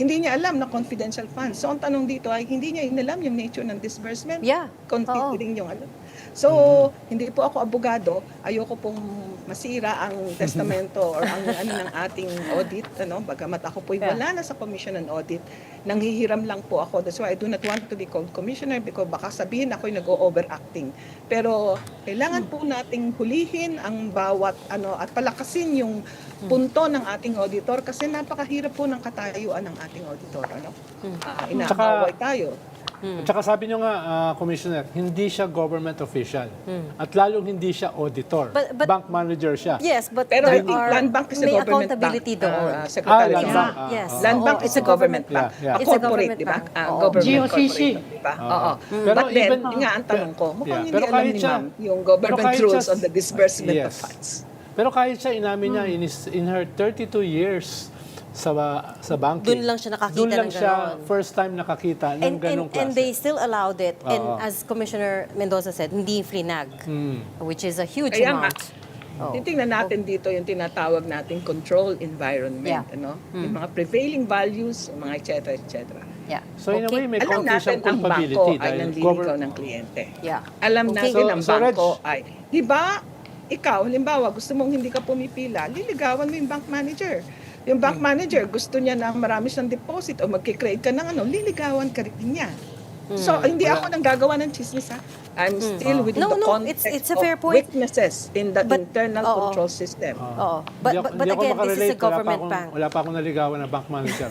Hindi niya alam na confidential funds. So ang tanong dito ay hindi niya inalam yung nature ng disbursement. Yeah. Considering yung So, hindi po ako abogado. Ayoko pong masira ang testamento or ang ng ating audit, bagamat ako po'y wala na sa Commission on Audit, nanghihiram lang po ako. That's why I do not want to be called commissioner because baka sabihin ako'y nag-overacting. Pero kailangan po nating hulihin ang bawat at palakasin yung punto ng ating auditor kasi napakahirap po ng katayuan ng ating auditor. Inaaway tayo. At saka sabi nyo nga, Commissioner, hindi siya government official. At lalong hindi siya auditor. But- Bank manager siya. Yes, but Pero I there think are, Land Bank is a may government accountability bank. doon. Secretary. Land Bank. Yes. Land Oo, Bank is a government Yeah, bank. yeah. A It's a corporate, government di ba? bank. Ah, Oo. government GOCC. corporation, di ba? Oo. Pero But then, even- yun nga ang tanong ko, mukhang Yeah, hindi pero alam kahit ni siya- ma'am yung pero government kahit rules siya- on the disbursement of Yes. funds. Pero kahit siya, inamin niya, in her 32 years sa banking. Doon lang siya nakakita Doon lang ng siya ganon. first time nakakita ng ganong And klase. they still allowed it. And Oo. as Commissioner Mendoza said, hindi flinag, which is a huge Kaya nga, amount. Oh. titingnan natin dito yung tinatawag nating control environment, Yeah. Yung mga prevailing values, mga et cetera, et cetera. Yeah. So in a way, may Alam konti natin siyang ang bangko culpability ay dahil nanliligaw ng kliyente. Yeah. Alam Okay. natin ang So, Reg- bangko ay, di ba, ikaw, halimbawa, gusto mong hindi ka pumipila, liligawan mo yung bank manager. Yung bank manager, gusto niya na marami siyang deposit o magkikreate ka ng liligawan ka rin niya. So, hindi ako nang gagawa ng chismis, ha? I'm still within No, the no, context it's a of fair point. weaknesses in the But- internal oo. control system. Oo. Hindi But hindi ako again, this is makarelate. a government wala bank. Wala pa akong naligawan na bank manager.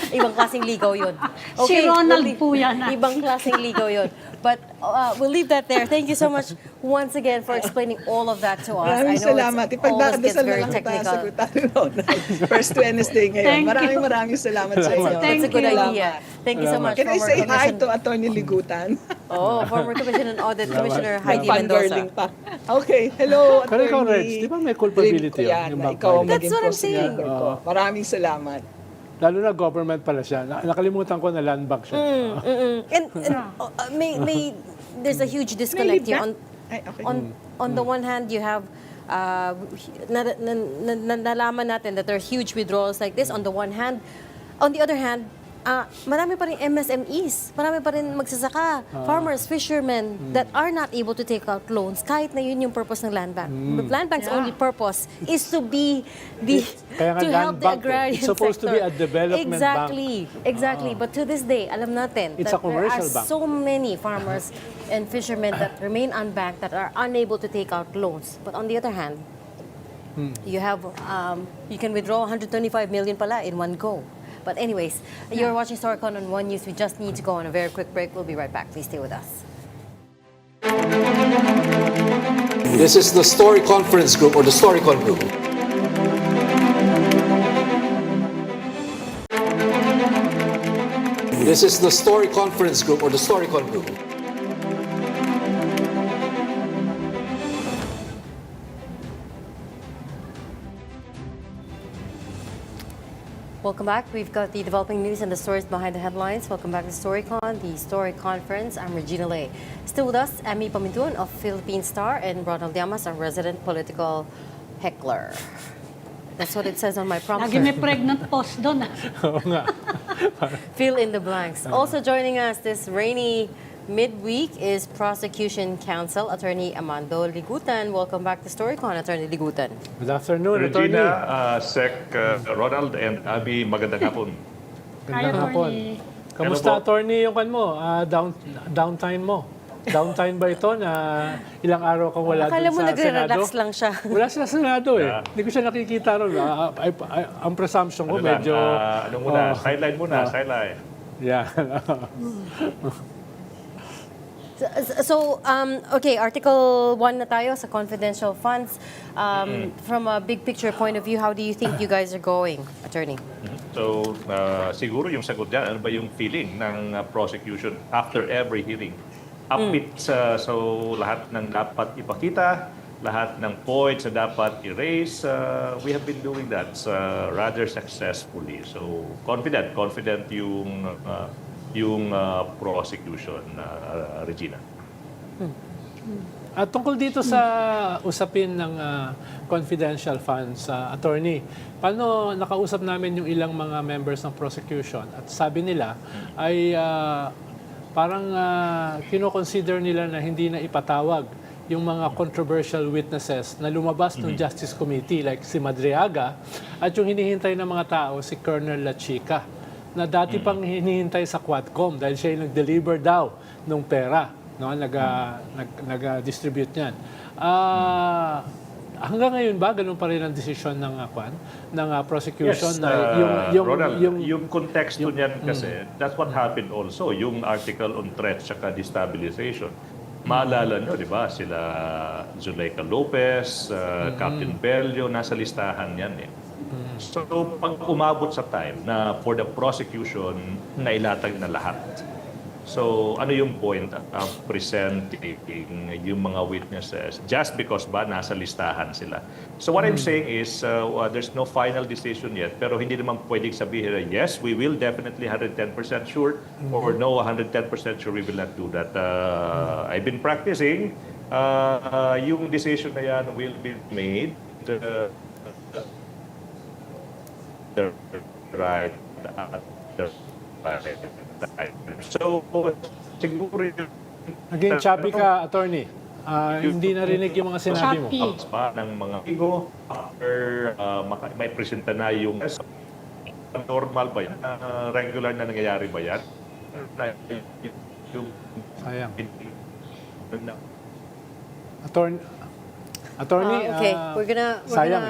Ibang klaseng ligaw yun. Si Ronald po yan, ah. Ibang klaseng ligaw yun. But we'll leave that there. Thank you so much once again for explaining all of that to us. Maraming salamat. It always gets Ipagdadasal na very lang tayo, technical. Secretary Ronald. First Wednesday ngayon. Thank you. Maraming salamat sa inyo. That's a good Thank you. idea. Thank you so much, Can I former say hi Commission. to Attorney Ligutan? Oh, former Commission on Audit Commissioner Heidi Fangirling Mendoza. pa. Okay, hello, Pero ikaw, Attorney. Reg, di ba may culpability Dream ko yun, yan, yung na bank ikaw ang manager? That's maging what I'm saying. prosecutor ko. Maraming salamat. Lalo na government pala siya. Nakalimutan ko na land bank siya. And there's a huge disconnect here. Ay, okay. On the one hand, you have nalaman natin that there are huge withdrawals like this. On the one hand, on the other hand, marami pa rin MSMEs, marami pa rin magsasaka, farmers, fishermen that are not able to take out loans kahit na yun yung purpose ng land bank. The land bank's only purpose is to be Kaya nga to land help the bank, agrarian it's supposed to be sector. a development Exactly. But to this day, alam natin It's a that there are commercial bank. so many farmers and fishermen that remain unbanked that are unable to take out loans. But on the other hand, you have you can withdraw 125 million pala in one go. But anyways, you're watching StoryCon on One News. We just need to go on a very quick break. We'll be right back. Please stay with us. This is the Story Conference Group or the StoryCon Group. This is the Story Conference Group or the StoryCon Group. Welcome back. We've got the developing news and the stories behind the headlines. Welcome back to StoryCon, the Story Conference. I'm Regina Lay. Still with us, Emmy Pamintun of Philippine Star and Ronald Llamas, our resident political heckler. That's what it says on my Lagi may prompter. pregnant pause doon. Ah. Oo nga. Fill in the blanks. Also joining us this rainy midweek is Prosecution Counsel Attorney Amando Ligutan. Welcome back to StoryCon, Attorney Ligutan. Good afternoon, Attorney. Regina, Sec, Ronald, and Abby, magandang hapon. Kaya, Gandang hapon. Attorney. Kamusta, Ano po? Attorney, yung kan mo? Downtime mo? Downtime ba ito na ilang araw kang wala Akala dun mo sa Senado? nagre-relax lang siya. Wala siya sa Senado eh. Hindi ko siya nakikita ron. Ang presumption ko Ano lang, medyo... ano muna, Oh. sideline muna, sideline. Yeah. So, okay, Article 1 na tayo sa confidential funds. From a big picture point of view, how do you think you guys are going, Attorney? So, siguro yung sagot dyan, ano ba yung feeling ng prosecution after every hearing? Upbeat so lahat ng dapat ipakita, lahat ng points na dapat i-raise, we have been doing that rather successfully. So, confident yung prosecution, Regina. At tungkol dito sa usapin ng confidential funds, attorney, paano nakausap namin yung ilang mga members ng prosecution at sabi nila ay parang kino-consider nila na hindi na ipatawag yung mga controversial witnesses na lumabas ng Justice Committee like si Madriaga at yung hinihintay ng mga tao si Colonel La Chica na dati pang hinihintay sa Quadcom dahil siya yung nag-deliver daw ng pera, no? Nag-distribute niyan. Hanggang ngayon ba ganun pa rin ang desisyon ng prosecution Yes, na Ronald, yung konteksto niyan kasi, that's what happened also, yung article on threats at destabilization. Maalala nyo, di ba, sila Zuleika Lopez, Captain Bello, nasa listahan yan eh. So, pag umabot sa time na for the prosecution, nailatag na lahat. So, ano yung point of presenting yung mga witnesses just because ba nasa listahan sila? So, what I'm saying is, there's no final decision yet, pero hindi naman pwedeng sabihin na, yes, we will definitely 110% sure, or no, 110% sure we will not do that. I've been practicing, yung decision na yan will be made the right at the right time. So, siguro yung Naging choppy ka, attorney. Hindi narinig yung mga sinabi mo. Choppy. pa ng mga ego after may presenta na yung normal ba yan? Regular na nangyayari ba yan? Yung Sayang. Attorney, Okay, sayang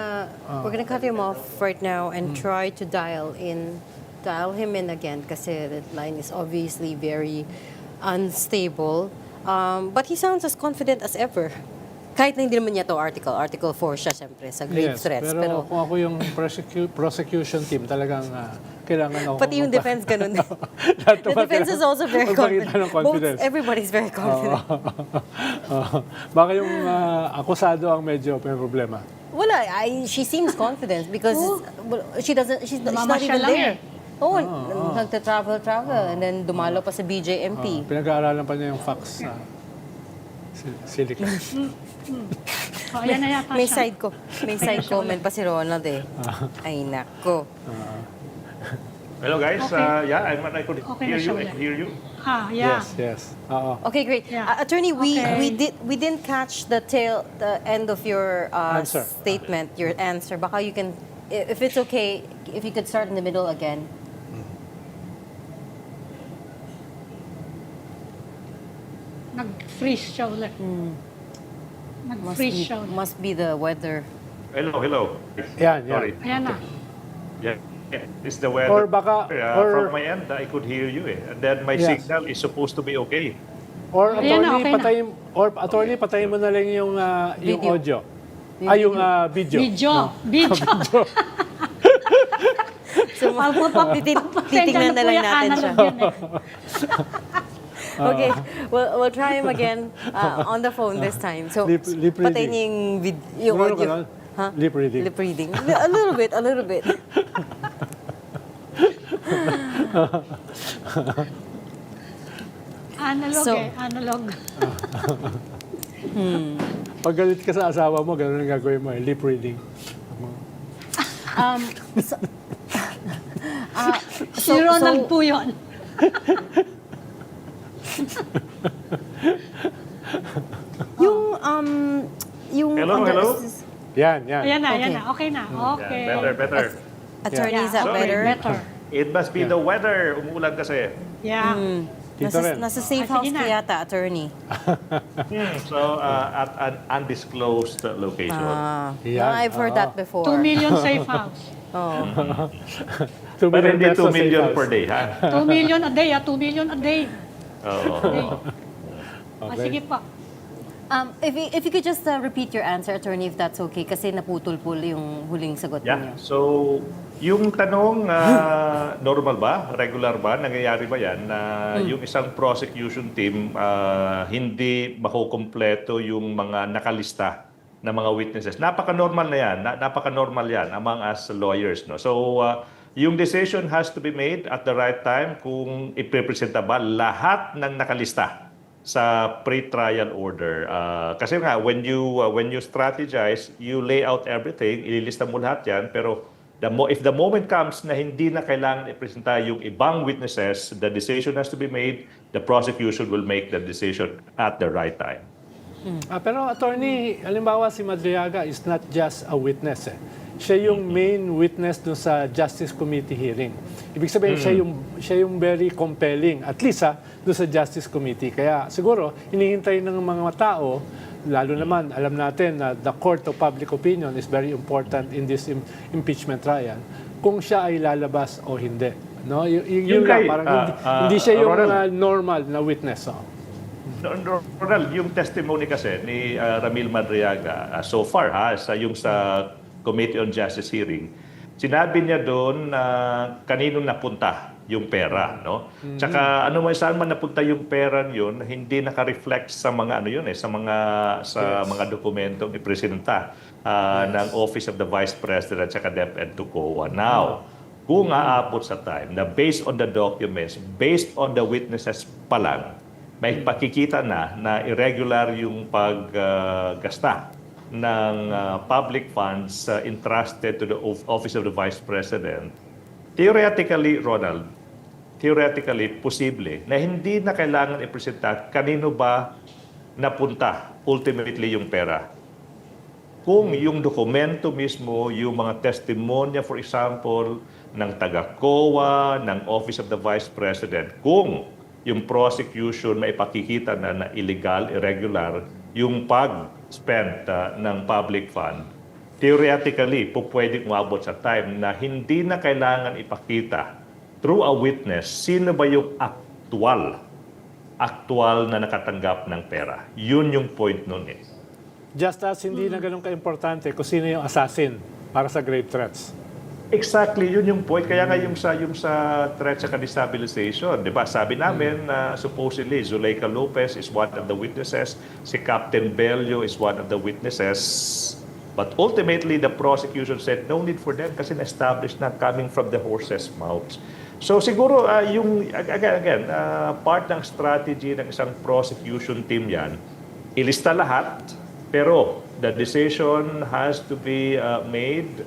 we're gonna cut him off right now and try to dial him in again kasi the line is obviously very unstable. But he sounds as confident as ever. Kahit na hindi naman niya to Article 4 siya siyempre sa grave threats. pero kung ako yung prosecution team, talagang kailangan ako. Pati yung defense ganun. Lahat The naman defense is also very magpakita confident. ng confidence. Everybody's very confident. Baka yung akusado ang medyo may problema. Wala, she seems confident because she's not Namamasyal even lang there. eh. Oo, nagta-travel and then dumalo pa sa BJMP. Pinag-aaralan pa niya yung facts sa Silicon. Ayan na yata May siya. may side comment pa si Ronald eh. Ay nako. hello guys, Okay. yeah, I could Okay hear na you. siya I ulit. could hear you. Yeah. Yes. Oo. Okay, great. Yeah. Attorney, Okay. we didn't catch the end of your Answer. statement, your answer. Baka you can, if it's okay, if you could start in the middle again. Nag-freeze siya ulit. Nag-freeze siya ulit. Must be the weather. Hello. Yan. Sorry. Ayan na. Yeah. It's the weather. Or baka- or- from my end, I could hear you eh. And then my Yes. signal is supposed to be okay. Or Ayan na, okay na. attorney, patayin mo na lang yung Video. audio. Yung video. Video. So, titingnan na lang natin siya. Okay, we'll try him again on the phone this time. So, Lip reading. patayin niya yung audio. Ganun. Huh? Lip reading. Lip reading. A little bit. Analog So- analog. Pag galit ka sa asawa mo, ganun ang gagawin mo, lip reading. Si Ronald po yun. Yung Hello? Yan. Ayan na. Okay na. Okay. Yeah, better. Attorney, is Yeah, that okay, better? Better. It must be the weather. Umuulan kasi. Yeah. Dito rin. Nasa safe Ah, house sige na. ka yata, attorney. So, at an undisclosed location. Yan. I've heard that before. 2 million safe house. Oh. 2 But hindi 2 pesos million safe per house. day, ha? 2 million a day, 2 million a day. Oo. Sige pa. If you could just repeat your answer, attorney, if that's okay, kasi naputol-pul yung huling sagot Yeah. niyo. So, yung tanong, normal ba? Regular ba? Nangyayari ba yan na yung isang prosecution team hindi makukumpleto yung mga nakalista na mga witnesses? Napaka-normal na yan. Napaka-normal yan among us lawyers. No? So, yung decision has to be made at the right time kung ipipresenta ba lahat ng nakalista sa pre-trial order. Kasi nga, when you strategize, you lay out everything, ililista mo lahat yan, pero if the moment comes na hindi na kailangan ipresenta yung ibang witnesses, the decision has to be made, the prosecution will make the decision at the right time. Pero attorney, halimbawa si Madriaga is not just a witness. Siya yung main witness dun sa Justice Committee hearing. Ibig sabihin, siya yung very compelling, at least dun sa Justice Committee. Kaya siguro, hinihintay ng mga tao, lalo naman, alam natin na the court of public opinion is very important in this impeachment trial, kung siya ay lalabas o hindi. No? Yun lang, parang hindi siya yung normal na witness. Ronald, yung testimony kasi ni Ramil Madriaga, so far sa Committee on Justice hearing, sinabi niya doon na kanino napunta yung pera, no? Tsaka saan man napunta yung pera yun, hindi naka-reflect sa mga mga dokumentong ipresenta ng Office of the Vice President tsaka DepEd to COA. Now, kung aabot sa time na based on the documents, based on the witnesses pa lang, may pakikita na irregular yung paggasta ng public funds entrusted to the Office of the Vice President, theoretically, Ronald, posible na hindi na kailangan ipresenta kanino ba napunta ultimately yung pera. Kung yung dokumento mismo, yung mga testimonya, for example, ng taga-COA, ng Office of the Vice President, kung yung prosecution maipakikita na illegal, irregular, yung pag-spend ng public fund, theoretically, pwedeng umabot sa time na hindi na kailangan ipakita through a witness sino ba yung actual na nakatanggap ng pera. Yun yung point nun eh. Just as hindi na ganun ka-importante kung sino yung assassin para sa grave threats. Exactly, yun yung point. Kaya nga yung sa threat sa destabilization, di ba? Sabi namin na supposedly Zuleika Lopez is one of the witnesses, si Captain Bello is one of the witnesses. But ultimately, the prosecution said no need for them kasi na-established na coming from the horse's mouth. So siguro, part ng strategy ng isang prosecution team yan, ilista lahat, pero the decision has to be made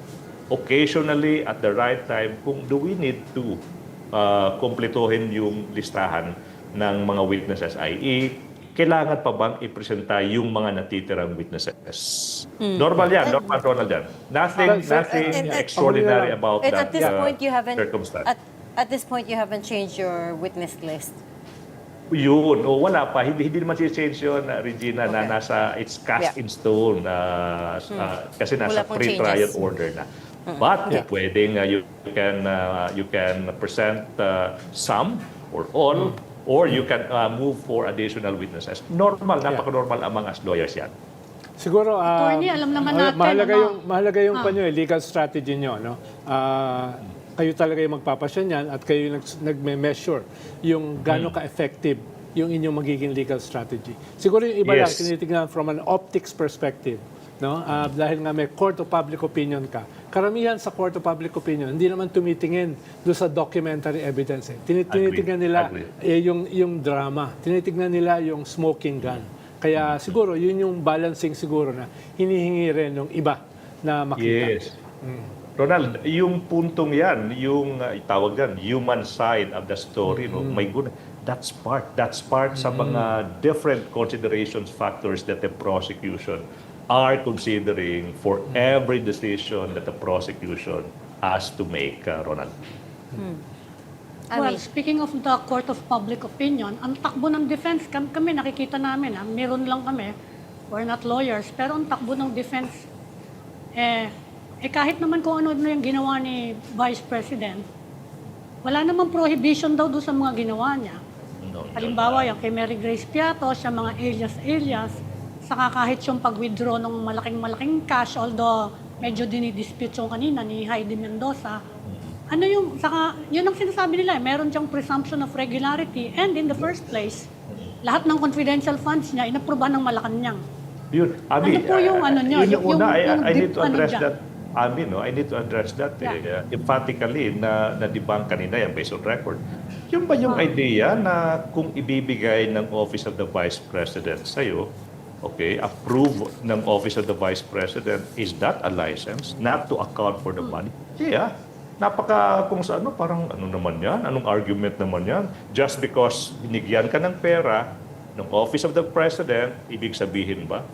occasionally at the right time kung do we need to kumpletuhin yung listahan ng mga witnesses, i.e., kailangan pa bang ipresenta yung mga natitirang witnesses? Normal yan, normal, Ronald yan. Nothing extraordinary about And that at this point, you haven't circumstance. at this point you haven't changed your witness list. Yun, wala pa. Hindi naman si-change yun, Regina, na nasa, it's cast in stone. Kasi nasa Wala pong pre-trial changes. order na. But pwedeng you can present some or all, or you can move for additional witnesses. Normal, napaka-normal among us lawyers yan. Siguro, Attorney, alam naman natin, mahalaga yung legal strategy nyo, no? Kayo talaga yung magpapasya niyan at kayo yung nagme-measure yung gaano ka-effective yung inyong magiging legal strategy. Siguro yung iba lang, tinitingnan from an optics perspective, no? Dahil nga may court of public opinion ka. Karamihan sa court of public opinion, hindi naman tumitingin doon sa documentary evidence. Tinitingnan nila yung drama. Tinitingnan nila yung smoking gun. Kaya siguro, yun yung balancing siguro na hinihingi rin ng iba na makita. Yes. Ronald, yung puntong yan, yung tawag yan, human side of the story, no? My goodness, that's part sa mga different considerations, factors that the prosecution are considering for every decision that the prosecution has to make, Ronald. Well, speaking of the court of public opinion, ang takbo ng defense, kami nakikita namin, meron lang kami, we're not lawyers, pero ang takbo ng defense, kahit naman kung ano yung ginawa ni Vice President, wala namang prohibition daw doon sa mga ginawa niya. Halimbawa, yung kay Mary Grace Piato, siya mga alias, saka kahit yung pag-withdraw ng malaking cash, although medyo dinidispute yung kanina ni Heidi Mendoza, yun ang sinasabi nila, meron siyang presumption of regularity, and in the first place, lahat ng confidential funds niya, inaprobahan ng Malacanang. Yun, Abi, Ano po yung niya? Yun yung una, I need to address dyan? that. I need to address that emphatically na debunk kanina yan based on record. Yung ba yung idea na kung ibibigay ng Office of the Vice President sa'yo, approve ng Office of the Vice President, is that a license not to account for the money? Yeah. Kung sa parang ano naman yan? Anong argument naman yan? Just because binigyan ka ng pera, ng Office of the President, ibig sabihin ba,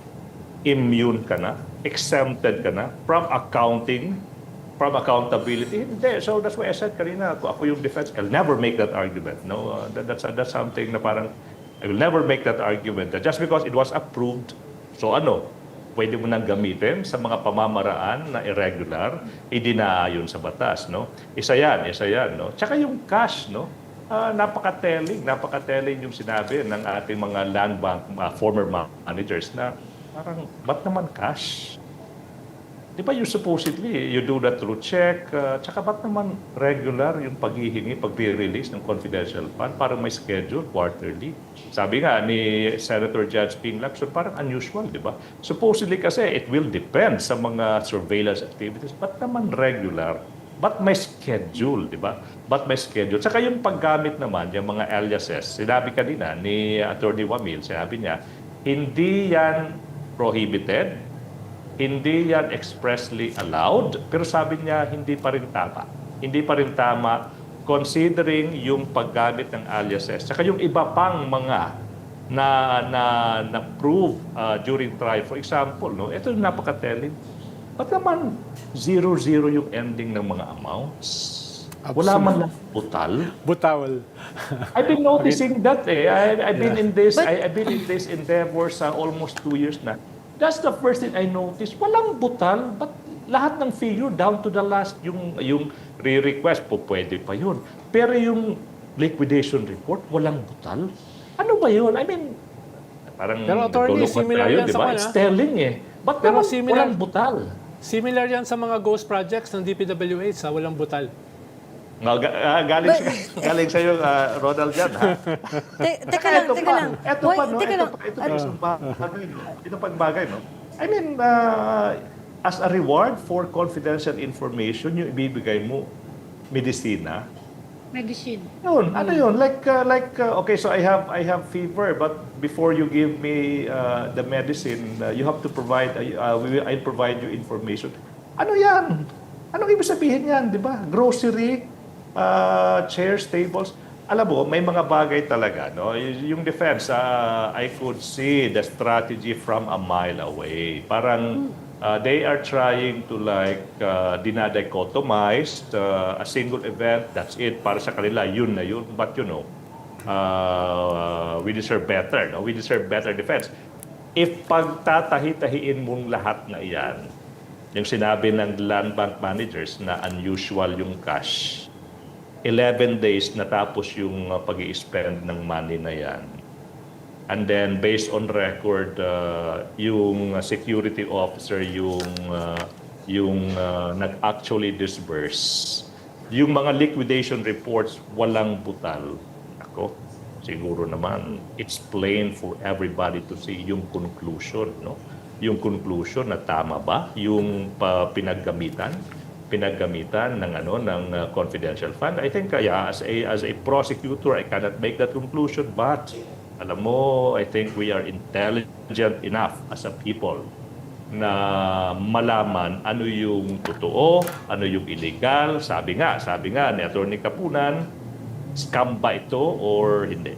immune ka na, exempted ka na from accounting, from accountability? Hindi. So that's why I said kanina, ako yung defense, I'll never make that argument. No, that's something na parang, I will never make that argument that just because it was approved, so pwede mo nang gamitin sa mga pamamaraan na irregular, idinaayon sa batas, no? Isa yan, no? Tsaka yung cash, no? Napaka-telling yung sinabi ng ating mga land bank, former managers na parang, ba't naman cash? Di ba you supposedly, you do that through check, tsaka ba't naman regular yung paghihingi, pag-release ng confidential fund, parang may schedule, quarterly. Sabi nga ni Senator Judge Ping Lacson, parang unusual, di ba? Supposedly kasi it will depend sa mga surveillance activities, ba't naman regular? Ba't may schedule, di ba? Ba't may schedule? Tsaka yung paggamit naman, yung mga aliases, sinabi kanina ni Attorney Wamil, sinabi niya, hindi yan prohibited, hindi yan expressly allowed, pero sabi niya, hindi pa rin tama. Hindi pa rin tama considering yung paggamit ng aliases. Tsaka yung iba pang mga na prove during trial. For example, no, ito yung napaka-telling. Ba't naman 0-0 yung ending ng mga amounts? Wala man lang butal. Butawal. I've been noticing that I've been in this endeavor sa almost 2 years na. That's the first thing I noticed. Walang butal, but lahat ng figure down to the last, yung re-request po pwede pa yun. Pero yung liquidation report, walang butal. Ano ba yun? I mean, parang Pero attorney, nagdulungan similar tayo, yan di sa ba? kanya. It's telling Ba't Pero naman similar- walang butal? Similar yan sa mga ghost projects ng DPWH, walang butal. Galing sa iyo, Ronald yan, ha? Teka lang. Ito Wait, pa, no? teka lang. Ito pa isang bagay, no? Ito pang bagay, no? I mean, as a reward for confidential information, yung ibibigay mo, medisina. Medicine. Yun, ano yun? Okay, so I have fever, but before you give me the medicine, you have to provide, I provide you information. Ano yan? Anong ibig sabihin yan, di ba? Grocery, chairs, tables. Alam mo, may mga bagay talaga, no? Yung defense, I could see the strategy from a mile away. Parang they are trying to dinadichotomize a single event, that's it, para sa kanila, yun na yun. But we deserve better, no? We deserve better defense. If pagtatahi-tahiin mong lahat na iyan, yung sinabi ng land bank managers na unusual yung cash, 11 days natapos yung pag-i-spend ng money na yan. And then based on record, yung security officer yung nag-actually disburse. Yung mga liquidation reports, walang butal. Ako, siguro naman, it's plain for everybody to see yung conclusion, no? Yung conclusion na tama ba yung pinaggamitan ng confidential fund. I think as a prosecutor, I cannot make that conclusion, but alam mo, I think we are intelligent enough as a people na malaman ano yung totoo, ano yung illegal. Sabi nga ni Attorney Kapunan, scam ba ito or hindi?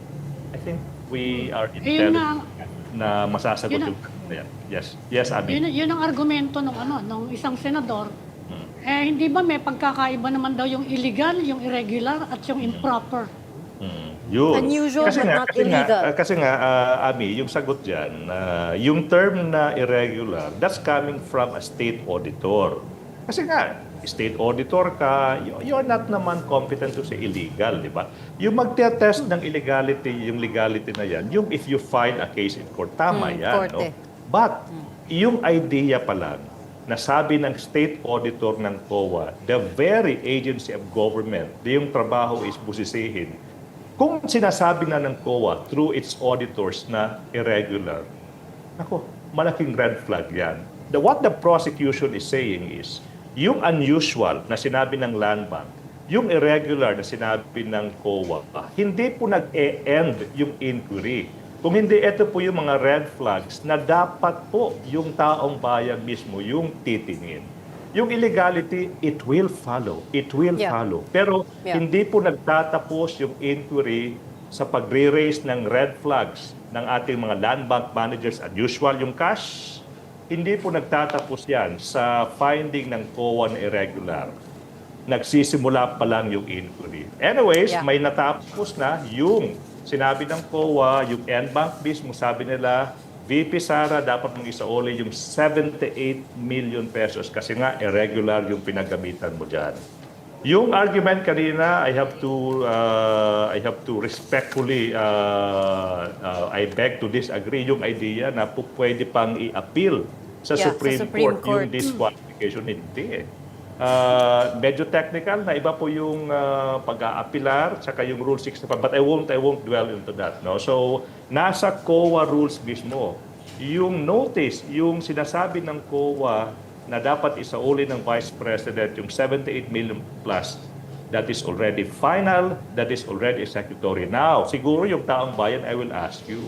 I think we are intelligent na masasagot yung Yes, Abby. Yun ang argumento nung isang senador. Hindi ba may pagkakaiba naman daw yung illegal, yung irregular, at yung improper? Yun. Unusual but not illegal. Kasi nga, Ami, yung sagot dyan, yung term na irregular, that's coming from a state auditor. Kasi nga, state auditor ka, you're not naman competent to say illegal, di ba? Yung magte-test ng illegality, yung legality na yan, yung if you file a case in court, tama yan, no? But, yung idea pa lang, na sabi ng state auditor ng COA, the very agency of government, yung trabaho is busisihin, kung sinasabi na ng COA through its auditors na irregular, ako, malaking red flag yan. What the prosecution is saying is, yung unusual na sinabi ng Land Bank, yung irregular na sinabi ng COA, hindi po nag-e-end yung inquiry. Kung hindi, ito po yung mga red flags na dapat po yung taong bayan mismo yung titingin. Yung illegality, it will follow. It will follow. Pero hindi po nagtatapos yung inquiry sa pagre-raise ng red flags ng ating mga land bank managers, unusual yung cash, hindi po nagtatapos yan sa finding ng COA na irregular. Nagsisimula pa lang yung inquiry. Anyways, Yeah. may natapos na yung sinabi ng COA, yung NBank mismo, sabi nila, VP Sara, dapat mong isauli yung 78 million pesos kasi nga irregular yung pinagamitan mo dyan. Yung argument kanina, I have to respectfully, I beg to disagree yung idea na pwede pang i-appeal sa Yeah, sa Supreme Supreme Court yung Court. disqualification. Hindi eh. Medyo technical na iba po yung pag-aapilar tsaka yung Rule 65, but I won't dwell into that, no. So nasa COA rules mismo yung notice, yung sinasabi ng COA na dapat isauli ng Vice President yung 78 million plus, that is already final, that is already executory. Now, siguro yung taong bayan, I will ask you,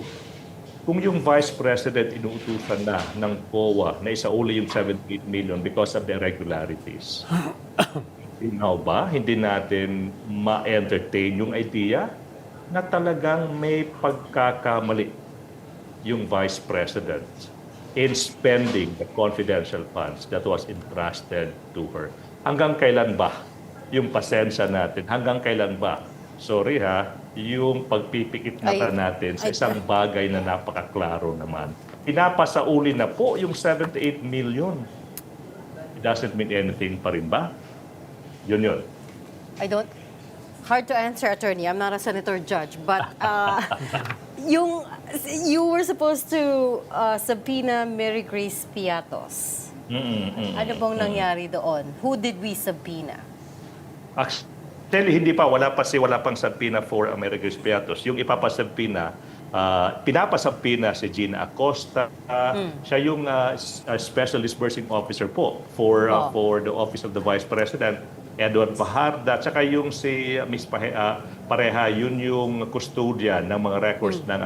kung yung Vice President inuutusan na ng COA na isauli yung 78 million because of the irregularities, hindi natin ma-entertain yung idea na talagang may pagkakamali yung Vice President in spending the confidential funds that was entrusted to her. Hanggang kailan ba yung pasensya natin? Hanggang kailan ba? Sorry ha, yung pagpipikit mata natin sa isang bagay na napakaklaro naman. Pinapasauli na po yung 78 million. It doesn't mean anything pa rin ba? Yun. Hard to answer, attorney. I'm not a senator judge, but you were supposed to subpoena Mary Grace Piatos. Ano bang nangyari doon? Who did we subpoena? Actually, hindi pa. Wala pang subpoena for Mary Grace Piatos. Yung ipapasubpoena, pinapasubpoena si Gina Acosta. Siya yung Special Disbursing Officer po for the Office of the Vice President. Edward Fajarda, tsaka yung si Miss Pareha, yun yung custodian ng mga records ng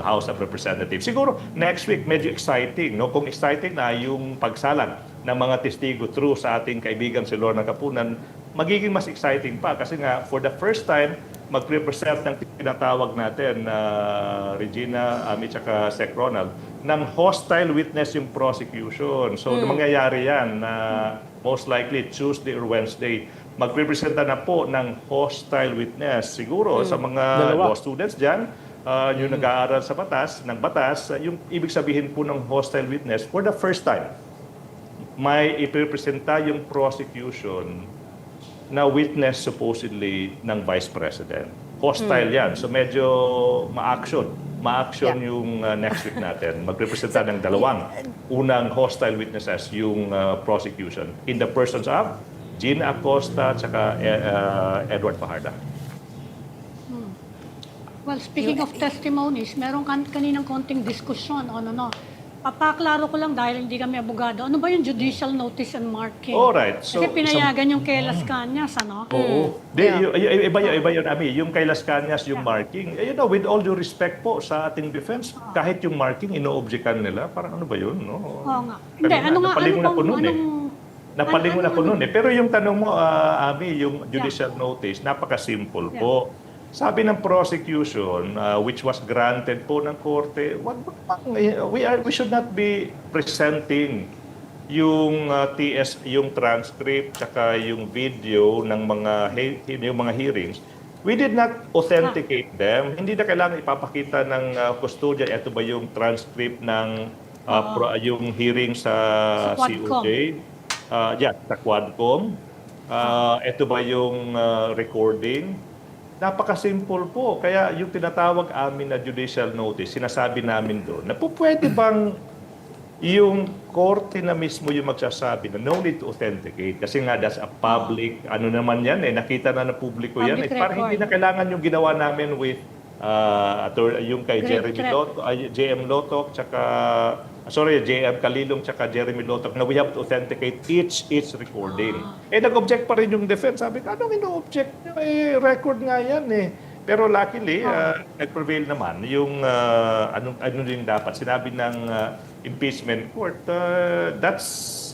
House of Representatives. Siguro next week medyo exciting, no? Kung exciting na yung pagsalang ng mga testigo through sa ating kaibigan si Lorna Capunan, magiging mas exciting pa kasi nga for the first time mag-represent ng tinatawag natin na Regina Ami tsaka Sec Ronald ng hostile witness yung prosecution. So mangyayari yan na most likely Tuesday or Wednesday magrepresenta na po ng hostile witness. Siguro sa mga law students dyan, yung nag-aaral sa ng batas, yung ibig sabihin po ng hostile witness for the first time may ipipresenta yung prosecution na witness supposedly ng Vice President. Hostile yan. So medyo ma-action yung next week natin. Magrepresenta ng dalawang unang hostile witnesses yung prosecution in the persons of Gina Acosta at Edward Fajarda. Well, speaking of testimonies, meron kaninang konting diskusyon on papaklaro ko lang dahil hindi kami abogado. Ano ba yung judicial notice and marking? Alright. So, kasi pinayagan yung kay Las Cañas, Oo. Iba yun, Ami. Yung kay Las Cañas, yung marking. With all due respect po sa ating defense, kahit yung marking, ino-objectan nila. Parang ano ba yun? No? Oo nga. Hindi, Napalingon ako nun eh. Pero yung tanong mo, Ami, yung judicial notice, napaka-simple po. Sabi ng prosecution, which was granted po ng korte, we should not be presenting yung yung transcript tsaka yung video ng mga hearings. We did not authenticate them. Hindi na kailangan ipapakita ng custodian. Ito ba yung transcript ng yung hearing sa COJ? Sa Quadcom. Ito ba yung recording? Napaka-simple po. Kaya yung tinatawag amin na judicial notice, sinasabi namin doon, na po pwede bang yung korte na mismo yung magsasabi na no need to authenticate kasi nga that's a public, naman yan nakita na ng publiko yan. Parang hindi na kailangan yung ginawa namin with yung kay JM Lotok, tsaka JM Kalilong tsaka Jeremy Lotok na we have to authenticate each recording. Nag-object pa rin yung defense. Sabi ko, anong ino-object? Record nga yan eh. Pero luckily, nag-prevail naman yung ano din dapat. Sinabi ng impeachment court,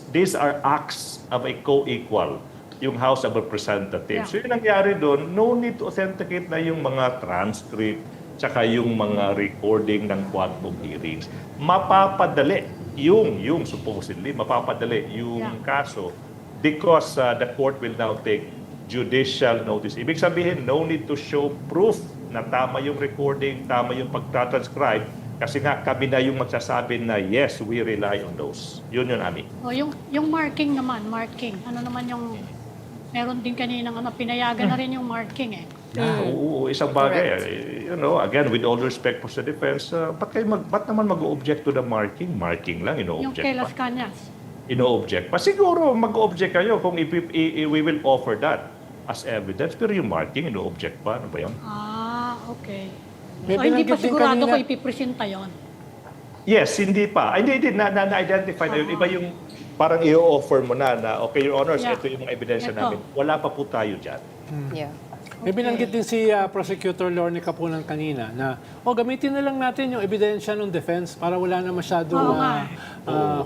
these are acts of a co-equal yung House of Representatives. So yung nangyari doon, no need to authenticate na yung mga transcript tsaka yung mga recording ng quantum hearings. Mapapadali yung supposedly, mapapadali yung kaso because the court will now take judicial notice. Ibig sabihin, no need to show proof na tama yung recording, tama yung pagtatranscribe, kasi nga kami na yung magsasabi na yes, we rely on those. Yun yun, Ami. O, yung marking naman, marking. Ano naman yung, meron din kaninang pinayagan na rin yung marking eh. Oo, isang bagay. You know, again, with all respect for the defense, ba't naman mag-object to the marking? Marking lang, Yung ino-object kay pa. Las Cañas. Ino-object pa. Siguro, mag-object kayo kung we will offer that as evidence. Pero yung marking, ino-object pa. Ano ba yun? Okay. May So, hindi pa binanggit din sigurado kanina- kung ipipresenta yon. Yes, hindi pa. Hindi. Na-identify na yun. Iba yung parang i-offer mo na, okay, Your Honors, Yeah. ito yung mga ebidensya Ito. namin. Wala pa po tayo dyan. Yeah. May binanggit din si Prosecutor Lorne Capunan kanina na gamitin na lang natin yung ebidensya ng defense para wala na masyadong Oo nga.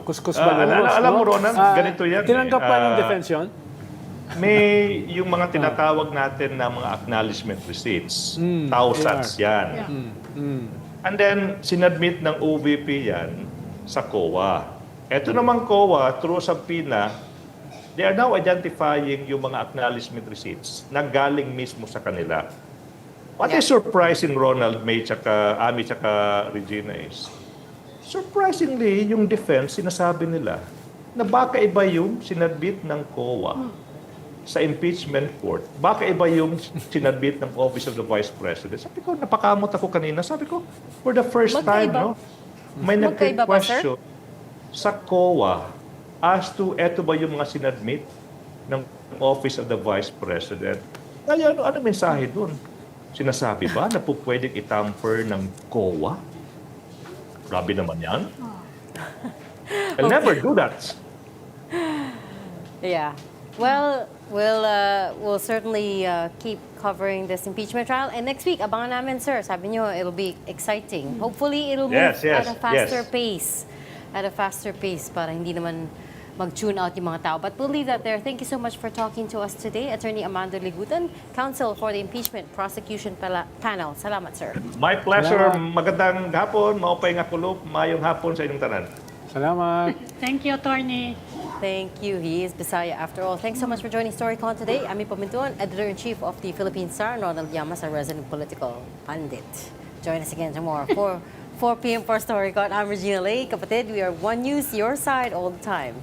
kuskus baluros. alam mo, no? Ronan, ganito yan. Tinanggap pa ng defense yun? May yung mga tinatawag natin na mga acknowledgement receipts. Thousands yan. And then, sinadmit ng OVP yan sa COA. Ito naman COA, through subpoena, they are now identifying yung mga acknowledgement receipts na galing mismo sa kanila. What is surprising, Ronald, May, Ami, tsaka Regina is, surprisingly, yung defense, sinasabi nila na baka iba yung sinadmit ng COA sa impeachment court. Baka iba yung sinadmit ng Office of the Vice President. Sabi ko, napakamot ako kanina. Sabi ko, for the first time, Magkaiba. may Magkaiba ba, sir? nagka-question sa COA as to eto ba yung mga sinadmit ng Office of the Vice President. Kaya ano mensahe doon? Sinasabi ba na po pwedeng itamper ng COA? Grabe naman yan. I'll never do that. Yeah. Well, we'll certainly keep covering this impeachment trial. And next week, abangan namin, sir. Sabi niyo, it'll be exciting. Hopefully, it'll move Yes, at a faster yes. pace. At a faster pace para hindi naman mag-tune out yung mga tao. But we'll leave that there. Thank you so much for talking to us today. Attorney Amando Ligutan, Counsel for the Impeachment Prosecution Panel. Salamat, sir. My pleasure. Salamat. Magandang hapon. Maupay nga kulop. Mayong hapon sa inyong tanan. Salamat. Thank you, Attorney. Thank you. He is Bisaya after all. Thanks so much for joining StoryCon today. Ami Pamintuan, Editor-in-Chief of the Philippine Star, Ronald Llamas, a resident political pundit. Join us again tomorrow, 4 p.m. for StoryCon. I'm Regina Lay. Kapatid, we are One News, your side all the time.